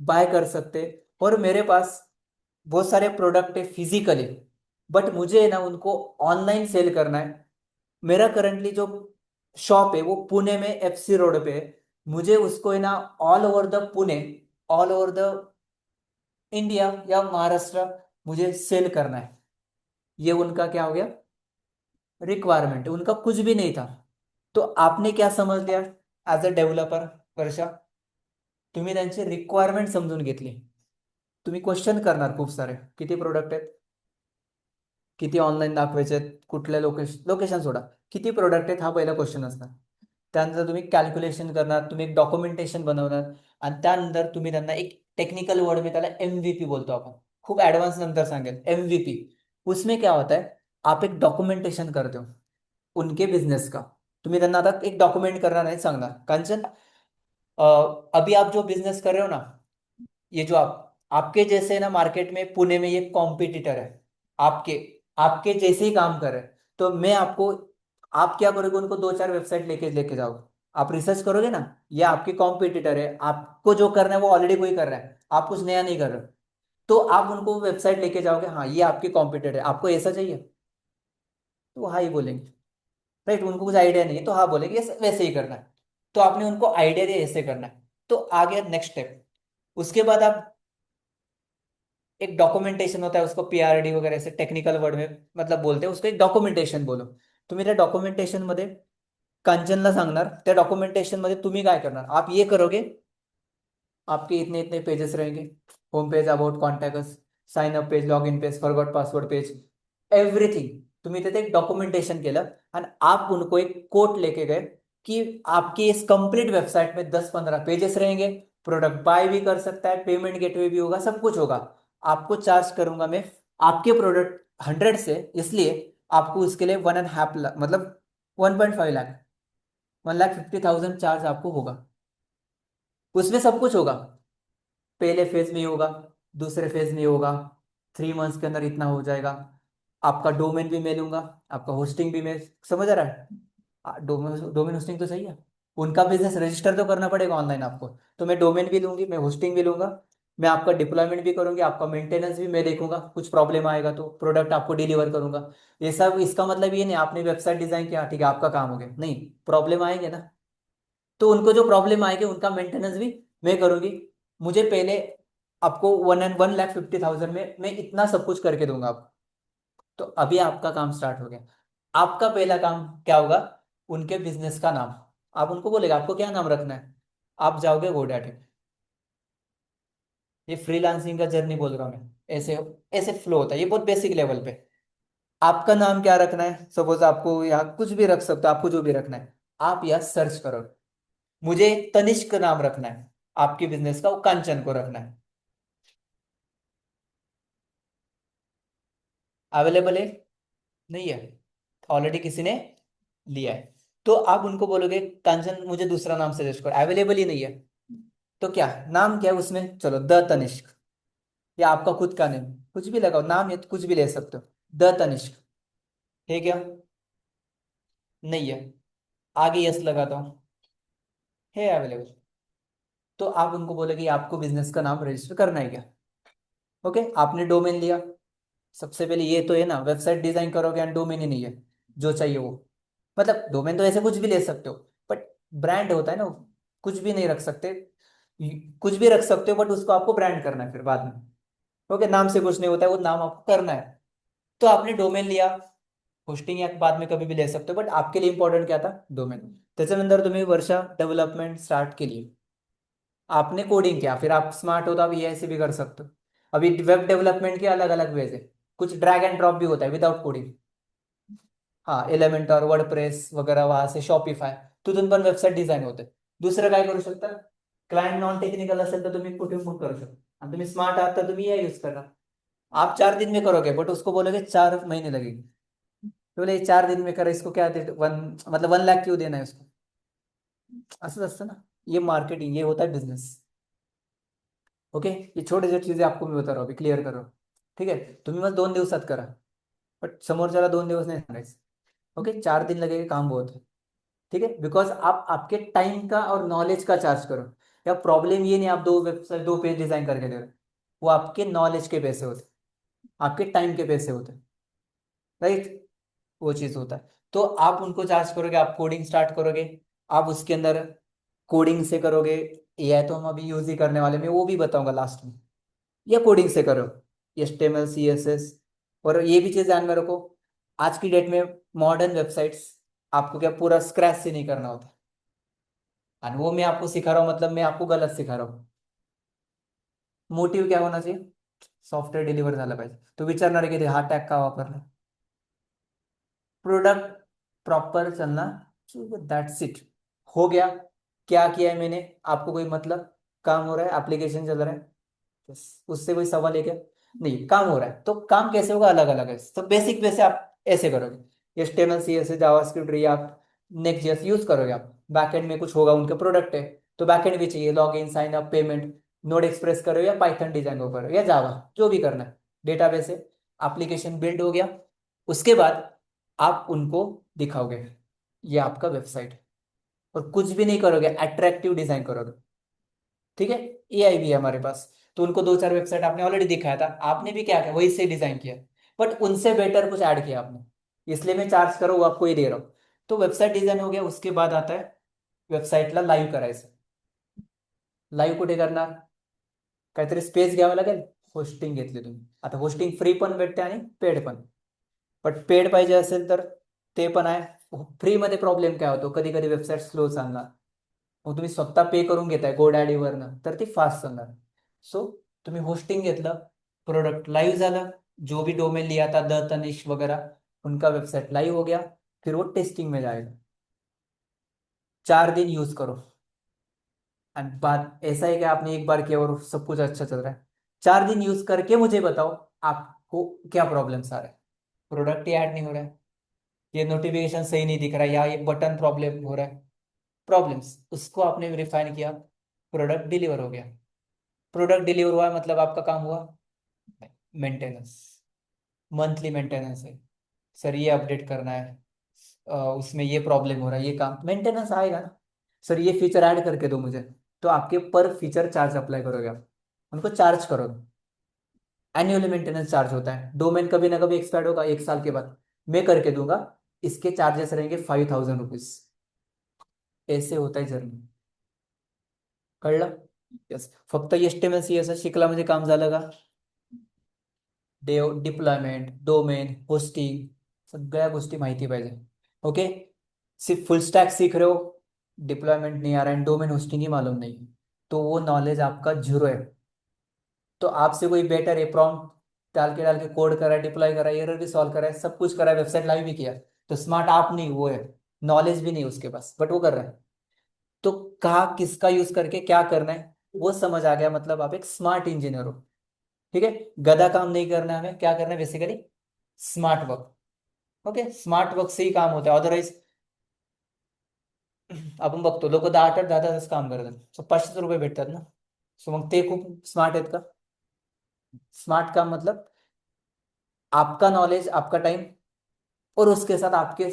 बाय कर सकते, और मेरे पास बहुत सारे प्रोडक्ट है फिजिकली, बट मुझे ना उनको ऑनलाइन सेल करना है. मेरा करंटली जो शॉप है वो पुणे में FC रोड पे है, मुझे उसको है ना all over the Pune, all over the India या महाराष्ट्र मुझे सेल करना है. ये उनका क्या हो गया, रिक्वायरमेंट. उनका कुछ भी नहीं था. तो आपने क्या समझ लिया ॲज अ डेव्हलपर वर्षा, तुम्ही त्यांची रिक्वायरमेंट समजून घेतली. तुम्ही क्वेश्चन करणार खूप सारे, किती प्रोडक्ट आहेत, किती ऑनलाईन दाखवायचे आहेत, कुठल्या लोकेशन सोडा, किती प्रोडक्ट आहेत, हा पहिला क्वेश्चन असणार. त्यानंतर तुम्ही कॅल्क्युलेशन करणार, तुम्ही एक डॉक्युमेंटेशन बनवणार, आणि त्यानंतर तुम्ही त्यांना एक टेक्निकल वर्ड में, त्याला MVP बोलतो आपण, खूप ऍडव्हान्स नंतर सांगेल MVP. उसमें क्या होता है, आप एक डॉक्युमेंटेशन करते हो उनके बिझनेस का. तुम्ही त्यांना आता एक डॉक्युमेंट करणार नाही सांगणार, कांचन अ, अभी आप जो बिजनेस कर रहे हो ना, ये जो आपके जैसे ना मार्केट में पुणे में ये कॉम्पिटिटर है, आपके आपके जैसे ही काम कर रहे हैं. तो मैं आपको, आप क्या करोगे, उनको दो चार वेबसाइट लेके लेके जाओगे, आप रिसर्च करोगे ना, ये आपके कॉम्पिटिटर है, आपको जो करना है वो ऑलरेडी कोई कर रहा है, आप कुछ नया नहीं कर रहे हो. तो आप उनको वेबसाइट लेके जाओगे, हाँ ये आपके कॉम्पिटिटर है, आपको ऐसा चाहिए, तो हाँ ही बोलेंगे. राइट, उनको कुछ आइडिया नहीं है तो हाँ बोलेंगे वैसे ही करना है. तो आपने उनको आइडिया दिया ऐसे करना है, तो आ गया नेक्स्ट स्टेप. उसके बाद आप एक डॉक्युमेंटेशन होता है, उसको PRD वगैरह ऐसे टेक्निकल वर्ड में मतलब बोलते हैं, उसको एक डॉक्युमेंटेशन बोलो. तुम्ही त्या डॉक्युमेंटेशन मध्ये कांचनला सांगणार, त्या डॉक्युमेंटेशन मध्ये तुम्ही काय करणार, आप ये करोगे, आपके इतने इतने पेजेस रहेंगे, home page, about, contact, sign up page, log in page, forgot password page, everything. तुम्ही तिथे एक डॉक्युमेंटेशन केलं आणि आप उनको एक कोट लेके गए कि आपकी इस कंप्लीट वेबसाइट में 10-15 पेजेस रहेंगे, प्रोडक्ट बाय भी कर सकता है, पेमेंट गेटवे भी होगा, सब कुछ होगा. आपको चार्ज करूंगा मैं आपके प्रोडक्ट 100 से, इसलिए आपको इसके लिए 1.5 लाख, मतलब 1.5 लाख, 1,50,000 चार्ज आपको होगा. उसमें सब कुछ होगा, पहले फेज में ही होगा, दूसरे फेज में ही होगा, 3 मंथ्स के अंदर इतना हो जाएगा. आपका डोमेन भी मैं लूंगा, आपका होस्टिंग भी मैं, समझ आ रहा है, डोमेन डोमेन होस्टिंग तो सही है, उनका बिजनेस रजिस्टर तो करना पड़ेगा ऑनलाइन आपको, तो मैं डोमेन भी लूंगी, मैं होस्टिंग भी लूंगा, मैं आपका डिप्लॉयमेंट भी करूंगी, आपका मेंटेनेंस भी मैं देखूंगा, कुछ प्रॉब्लम आएगा तो प्रोडक्ट आपको डिलीवर करूंगा. ये सब, इसका मतलब ये नहीं आपने वेबसाइट डिजाइन किया ठीक है आपका काम हो गया, नहीं, प्रॉब्लम आएंगे ना, तो उनको जो प्रॉब्लम आएगी उनका मेंटेनेंस भी मैं करूंगी. मुझे पहले आपको 1,50,000 में मैं इतना सब कुछ करके दूंगा आपको. तो अभी आपका काम स्टार्ट हो गया. आपका पहला काम क्या होगा, उनके बिजनेस का नाम, आप उनको बोलेगा आपको क्या नाम रखना है, आप जाओगे गोडैट. ये फ्रीलांसिंग का जर्नी बोल रहा हूँ मैं, ऐसे ऐसे फ्लो होता है, ये बहुत बेसिक लेवल पे. आपका नाम क्या रखना है, सपोज आपको यहाँ कुछ भी रख सकते हो, आपको जो भी रखना है, आप यहाँ सर्च करो. मुझे तनिष्क नाम रखना है, आपके बिजनेस का वो कांचन को रखना है. अवेलेबल है, नहीं है, ऑलरेडी किसी ने लिया है. तो आप उनको बोलोगे कांचन मुझे दूसरा नाम सजेस्ट करो, अवेलेबल ही नहीं है. तो क्या नाम क्या है उसमें, चलो द तनिष्क, या आपका खुद का नेम, कुछ भी लगाओ नाम, ये तो कुछ भी ले सकते हो, द तनिष्क। है क्या? नहीं है? आगे यस लगाता हूँ, है अवेलेबल। तो आप उनको बोले कि आपको बिजनेस का नाम रजिस्टर करना है क्या। ओके, आपने डोमेन लिया। सबसे पहले ये तो है ना, वेबसाइट डिजाइन करोगे एंड डोमेन ही नहीं है जो चाहिए वो, मतलब डोमेन तो ऐसे कुछ भी ले सकते हो, बट ब्रांड होता है ना, कुछ भी नहीं रख सकते, कुछ भी रख सकते हो बट उसको आपको ब्रांड करना है फिर बाद में। ओके, नाम से कुछ नहीं होता है, वो नाम आपको करना है। तो आपने डोमेन लिया, होस्टिंग या बाद में कभी भी ले सकते हो, बट आपके लिए इंपॉर्टंट क्या था, डोमेन। त्याच्यानंतर तुम्ही वर्षा डेव्हलपमेंट स्टार्ट केली, आपने कोडिंग किया, फिर आप स्मार्ट हो तो आप एआई से भी कर सकते हो। अभी वेब डेवलपमेंट के अलग अलग वेज है, कुछ ड्रैग एंड ड्रॉप भी होता है विदाउट कोडिंग। हाँ, एलिमेंटर, वर्डप्रेस वगैरह, वहां से शॉपिफाय, तिथून पण वेबसाईट डिझाईन होते. दुसरं काय करू शकता, क्लायंट नॉन टेक्निकल असेल तर तुम्ही कुठे पण करू शकता, आणि तुम्ही स्मार्ट आहात तर तुम्ही एआई यूज करा. आप 4 दिन में करोगे बट उसको बोलोगे 4 महीने लगेंगे, तो बोले 4 दिन में करो, इसको क्या दे, वन मतलब 1 लाख क्यों देना है उसको. असंच असतं ना, ये मार्केटिंग, ये होता है बिझनेस. ओके, ये छोटे छोटे चीजें आपको मी बता रहा हूँ, अभी क्लिअर करो. ठीक आहे, तुम्ही मग 2 दिवसात करा, बट समोरच्याला 2 दिवस नाही सांगायचं. ओके, 4 दिन लगेगा, काम बहुत है. ठीक है, बिकॉज आप आपके टाइम का और नॉलेज का चार्ज करो. या प्रॉब्लम ये नहीं आप 2 वेबसाइट 2 पेज डिजाइन करके दे रहे हो, वो आपके नॉलेज के पैसे होते, आपके टाइम के पैसे होते, राइट. वो चीज होता है. तो आप उनको चार्ज करोगे, आप कोडिंग स्टार्ट करोगे, आप उसके अंदर कोडिंग से करोगे. एआई तो हम अभी यूज ही करने वाले, मैं वो भी बताऊंगा लास्ट में. या कोडिंग से करो, HTML CSS. और ये भी चीज ध्यान में रखो, आज की डेट में मॉडर्न वेबसाइट्स आपको क्या पूरा स्क्रैच से नहीं करना होता, और वो मैं आपको सिखा रहा हूँ, मतलब मैं आपको गलत सिखा रहा हूँ. मोटिव्ह क्या होना चाहिए, सॉफ्टवेअर डिलिव्हर झालं पाहिजे. तो विचारणार आहे की हा टॅग का वापरला, प्रोडक्ट प्रॉपर चलना, दैट्स इट. हो गया. क्या किया है मैंने, आपको कोई मतलब, काम हो रहा है, एप्लीकेशन चल रहा है, बस उससे कोई सवाल है क्या, नहीं, काम हो रहा है. तो काम कैसे होगा, अलग अलग है. तो बेसिक वैसे आप ऐसे करोगे, HTML CSS JavaScript react next JS use करोगे आप. बैकएंड में कुछ होगा, उनके प्रोडक्ट है, तो बैकएंड भी चाहिए, log in sign up payment. Node express करो या पाइथन डिजाइन को करो या जावा, जो भी करना है. डेटाबेस है, एप्लीकेशन बिल्ड हो गया. उसके बाद आप उनको दिखाओगे, ये आपका वेबसाइट है. और कुछ भी नहीं करोगे, अट्रैक्टिव डिजाइन करोगे. ठीक है, एआई भी है हमारे पास. तो उनको 2 4 वेबसाइट आपने ऑलरेडी दिखाया था, आपने भी क्या किया, वही से डिजाइन किया, बट उनसे बेटर कुछ ऐड किया आपने, इसलिए मैं चार्ज करो वो आपको ये दे रहा हूँ. तो वेबसाइट डिझाईन हो गया, उसके बाद आता है वेबसाईटला लाईव्ह करायचं. लाईव्ह कुठे करणार, काहीतरी स्पेस घ्यावं लागेल. होस्टिंग घेतली तुम्ही, आता होस्टिंग फ्री पण भेटते आणि पेड पण. बट पेड पाहिजे असेल तर ते पण आहे. फ्रीमध्ये प्रॉब्लेम काय होतो, कधी कधी वेबसाईट स्लो चालणार, मग तुम्ही स्वतः पे करून घेताय GoDaddyवरनं तर ती फास्ट चालणार. सो तुम्ही होस्टिंग घेतलं, प्रोडक्ट लाइव झालं, जो भी डोमेन लिया था द तनिष वगैरह, उनका वेबसाइट लाइव हो गया. फिर वो टेस्टिंग में जाएगा. 4 दिन यूज करो, एंड बात ऐसा है कि आपने एक बार किया और सब कुछ अच्छा चल रहा है. 4 दिन यूज करके मुझे बताओ आपको क्या प्रॉब्लम्स आ रहे हैं. प्रोडक्ट ही ऐड नहीं हो रहा है, ये नोटिफिकेशन सही नहीं दिख रहा है, या ये बटन प्रॉब्लम हो रहा है, प्रॉब्लम्स उसको आपने रिफाइन किया, प्रोडक्ट डिलीवर हो गया. प्रोडक्ट डिलीवर हुआ मतलब आपका काम हुआ. मेंटेनेंस, मंथली मेंटेनेंस है, सर ये अपडेट करना है, उसमें ये प्रॉब्लम हो रहा है, ये काम मेंटेनेंस आएगा ना. सर ये फीचर ऐड करके दो मुझे, तो आपके पर फीचर चार्ज अप्लाई करोगे आप, उनको चार्ज करोगे. एनुअली मेंटेनेंस चार्ज होता है, डोमेन कभी ना कभी एक्सपायर्ड होगा 1 साल के बाद, मैं करके दूंगा, इसके चार्जेस रहेंगे 5000 रुपीज. ऐसे होता है जर्नी. कळलं. यस, फक्त HTML CSS शिकला म्हणजे काम झालं का, डिप्लॉयमेंट, डोमेन, होस्टिंग, सगळ्या गोष्टी माहिती पाहिजे. ओके, सिर्फ फुल स्टैक सीख रहे हो, डिप्लॉयमेंट नहीं आ रहा है, डोमेन होस्टिंग ही मालूम नहीं, तो वो नॉलेज आपका जीरो है. तो आपसे कोई बेटर है, प्रॉम्प्ट डाल के कोड करा है, डिप्लॉय करा है, एरर भी सॉल्व करा है, सब कुछ करा है, वेबसाइट लाइव भी किया. तो स्मार्ट आप नहीं, वो है. नॉलेज भी नहीं उसके पास, बट वो कर रहा है. तो कहा किसका यूज करके क्या करना है वो समझ आ गया, मतलब आप एक स्मार्ट इंजीनियर हो. ठीक है, गधा काम नहीं करना है, हमें क्या करना है basically, smart work. Okay, smart work से ही काम होता है, अदरवाइज आपण बघतो लोक 10 तास 10 तास काम करतात, सो 500 रुपये भेटतात ना. सो मग ते खूप स्मार्ट आहेत का? स्मार्ट काम मतलब आपका नॉलेज, आपका टाइम, और उसके साथ आपके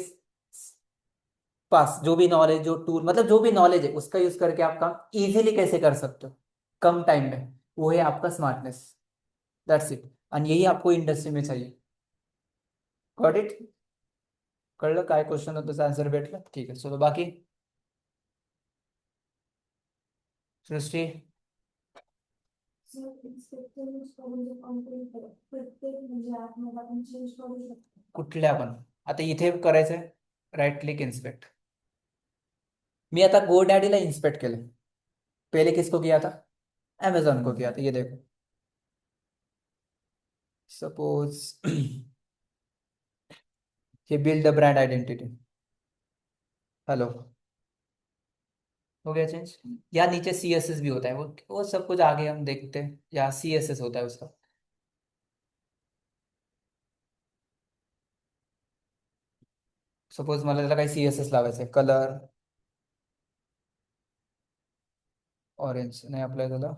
पास जो भी नॉलेज, जो टूल, मतलब जो भी नॉलेज है उसका यूज करके आप काम इजीली कैसे कर सकते हो कम टाइम में, वो है आपका स्मार्टनेस. That's it. आणि यही आपको इंडस्ट्री में चाहिए. Got it? कळलं काय क्वेश्चन होतं, आन्सर भेटलं? ठीक आहे. चलो बाकी सृष्टी.
सर इन्स्पेक्टर यूज करून जे कंटेंट प्रत्येक म्हणजे ॲपमध्ये आपण चेंज करू शकतो.
कुठल्या पण आता इथे करायचंय, राईट क्लिक इन्स्पेक्ट. मी आता GoDaddyला इन्स्पेक्ट केलं. पहले किसको किया था? Amazon को किया था. ये देखो, सपोज ये build the brand identity. Hello, हो गया चेंज. या नीचे CSS भी होता है, वो सब कुछ आगे हम देखते हैं. या CSS होता है उसका. सपोज मला त्याला काही CSS लावायचं आहे, कलर ऑरेंज नाही अप्लाय झाला.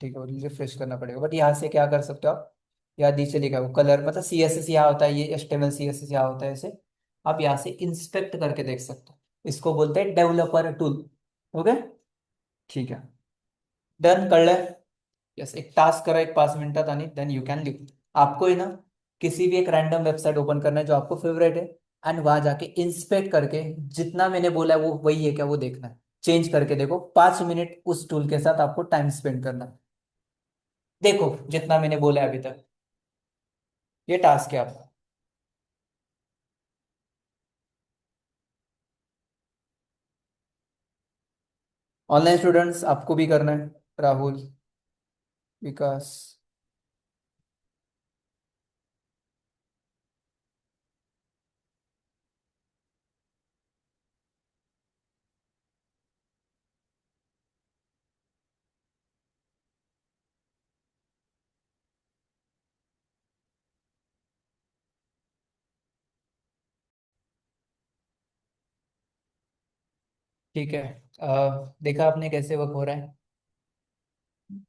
ठीक है, रिफ्रेश करना पड़ेगा. बट यहाँ से क्या कर सकते हो आप, यहाँ नीचे लिखा है वो कलर, मतलब CSS यहाँ होता है, ये HTML CSS यहाँ होता है. ऐसे आप यहाँ से इंस्पेक्ट करके देख सकते हो. इसको बोलते हैं डेवलपर टूल. ओके, ठीक है. डन कळलंय? यस. एक टास्क करा एक 5 मिनिटात आणि देन यू कॅन लिव. आपको है ना किसी भी एक रैंडम वेबसाइट ओपन करना है जो आपको फेवरेट है, एंड वहां जाके इंस्पेक्ट करके जितना मैंने बोला है वो वही है क्या वो देखना है. चेंज करके देखो. 5 मिनट उस टूल के साथ आपको टाइम स्पेंड करना है. देखो जितना मैंने बोला है अभी तक, ये टास्क है आपका. ऑनलाइन स्टूडेंट्स आपको भी करना है. राहुल, विकास. ठीक है. देखा आपने कैसे वर्क हो रहा है.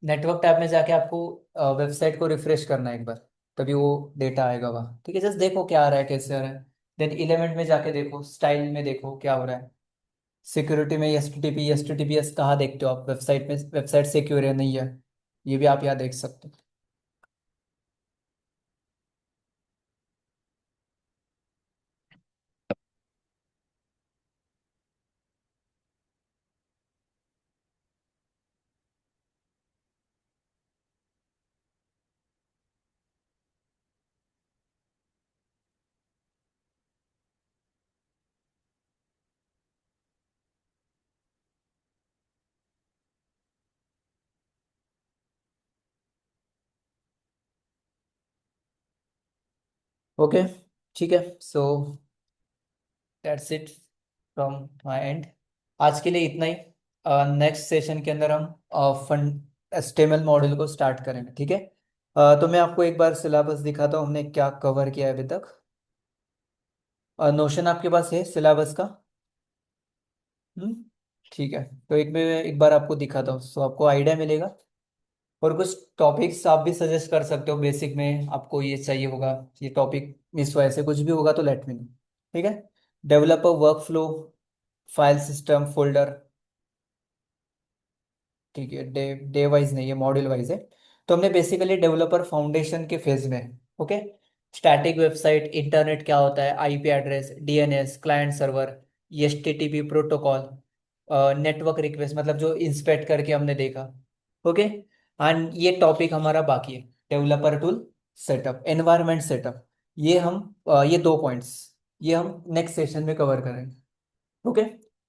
नेटवर्क टैब में जाके आपको वेबसाइट को रिफ्रेश करना है एक बार, तभी वो डेटा आएगा वहाँ. ठीक है, जस्ट देखो क्या आ रहा है, कैसे आ रहा है. देन एलिमेंट में जाके देखो, स्टाइल में देखो क्या हो रहा है. सिक्योरिटी में S T T P S कहाँ देखते हो आप वेबसाइट में, वेबसाइट सिक्योर है नहीं है, ये भी आप यहाँ देख सकते हो. ओके, ठीक है. So that's it from my and. आज के लिए इतना ही. नेक्स्ट सेशन के अंदर हम फंड HTML मॉड्यूल को स्टार्ट करेंगे. ठीक है. तो मैं आपको एक बार सिलेबस दिखाता हूँ हमने क्या कवर किया है अभी तक. नोशन आपके पास है सिलेबस का? हम्म. ठीक है, तो एक बार आपको दिखाता हूँ, सो आपको आइडिया मिलेगा. और कुछ टॉपिक्स आप भी सजेस्ट कर सकते हो, बेसिक में आपको ये चाहिए होगा, ये टॉपिक मिस हुआ, ऐसे कुछ भी होगा तो लेट मी नो. ठीक है. Developer work flow, file system, folder. ठीक है, डे डे वाइज नहीं है, मॉड्यूल वाइज है. तो हमने बेसिकली डेवलपर फाउंडेशन के फेज में. ओके. स्टैटिक वेबसाइट, इंटरनेट क्या होता है, IP address, DNS, client server, HTTP protocol, network request, मतलब जो इंस्पेक्ट करके हमने देखा. ओके. एंड ये टॉपिक हमारा बाकी है, developer tool setup, environment setup. ये हम ये 2 पॉइंट्स ये हम नेक्स्ट सेशन में कवर करेंगे. ओके.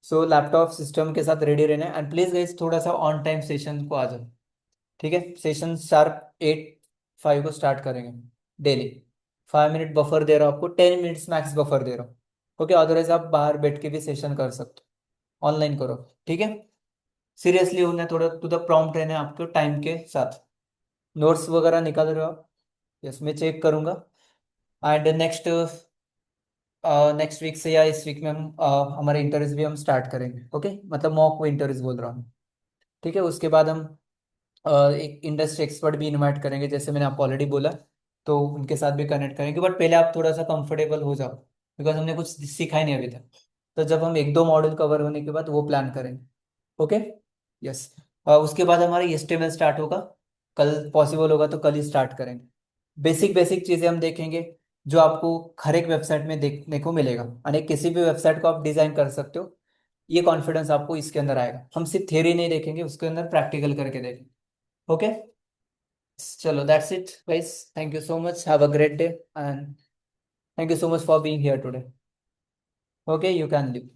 सो लैपटॉप सिस्टम के साथ रेडी रहना है, एंड प्लीज गाइस थोड़ा सा ऑन टाइम सेशन को आ जाओ. ठीक है. सेशन शार्प 8:05 को स्टार्ट करेंगे डेली. 5 मिनट बफर दे रहा हूँ आपको, 10 मिनट्स मैक्स बफर दे रहा हूँ. ओके, अदरवाइज आप बाहर बैठ के भी सेशन कर सकते हो, ऑनलाइन करो. ठीक है. सीरियसली होना है, थोड़ा टू द प्रॉम्प्ट रहना है आपको टाइम के साथ. नोट्स वगैरह निकाल रहे हो आप? यस मैं चेक करूंगा एंड नेक्स्ट वीक से या इस वीक में हम हमारे इंटरव्यूज भी हम स्टार्ट करेंगे ओके मतलब मॉक इंटरव्यूज बोल रहा हूँ ठीक है उसके बाद हम एक इंडस्ट्री एक्सपर्ट भी इनवाइट करेंगे जैसे मैंने आपको ऑलरेडी बोला तो उनके साथ भी कनेक्ट करेंगे बट पहले आप थोड़ा सा कंफर्टेबल हो जाओ बिकॉज हमने कुछ सीखा ही नहीं अभी तक तो जब हम एक दो मॉड्यूल कवर होने के बाद वो प्लान करेंगे ओके यस उसके बाद हमारा HTML स्टार्ट होगा कल पॉसिबल होगा तो कल ही स्टार्ट करेंगे बेसिक बेसिक चीज़ें हम देखेंगे जो आपको हर एक वेबसाइट में देखने को मिलेगा और किसी भी वेबसाइट को आप डिज़ाइन कर सकते हो ये कॉन्फिडेंस आपको इसके अंदर आएगा हम सिर्फ थ्योरी नहीं देखेंगे उसके अंदर प्रैक्टिकल करके देखेंगे ओके चलो that's it guys thank you so much have a great day and thank you so much for being here today okay you can leave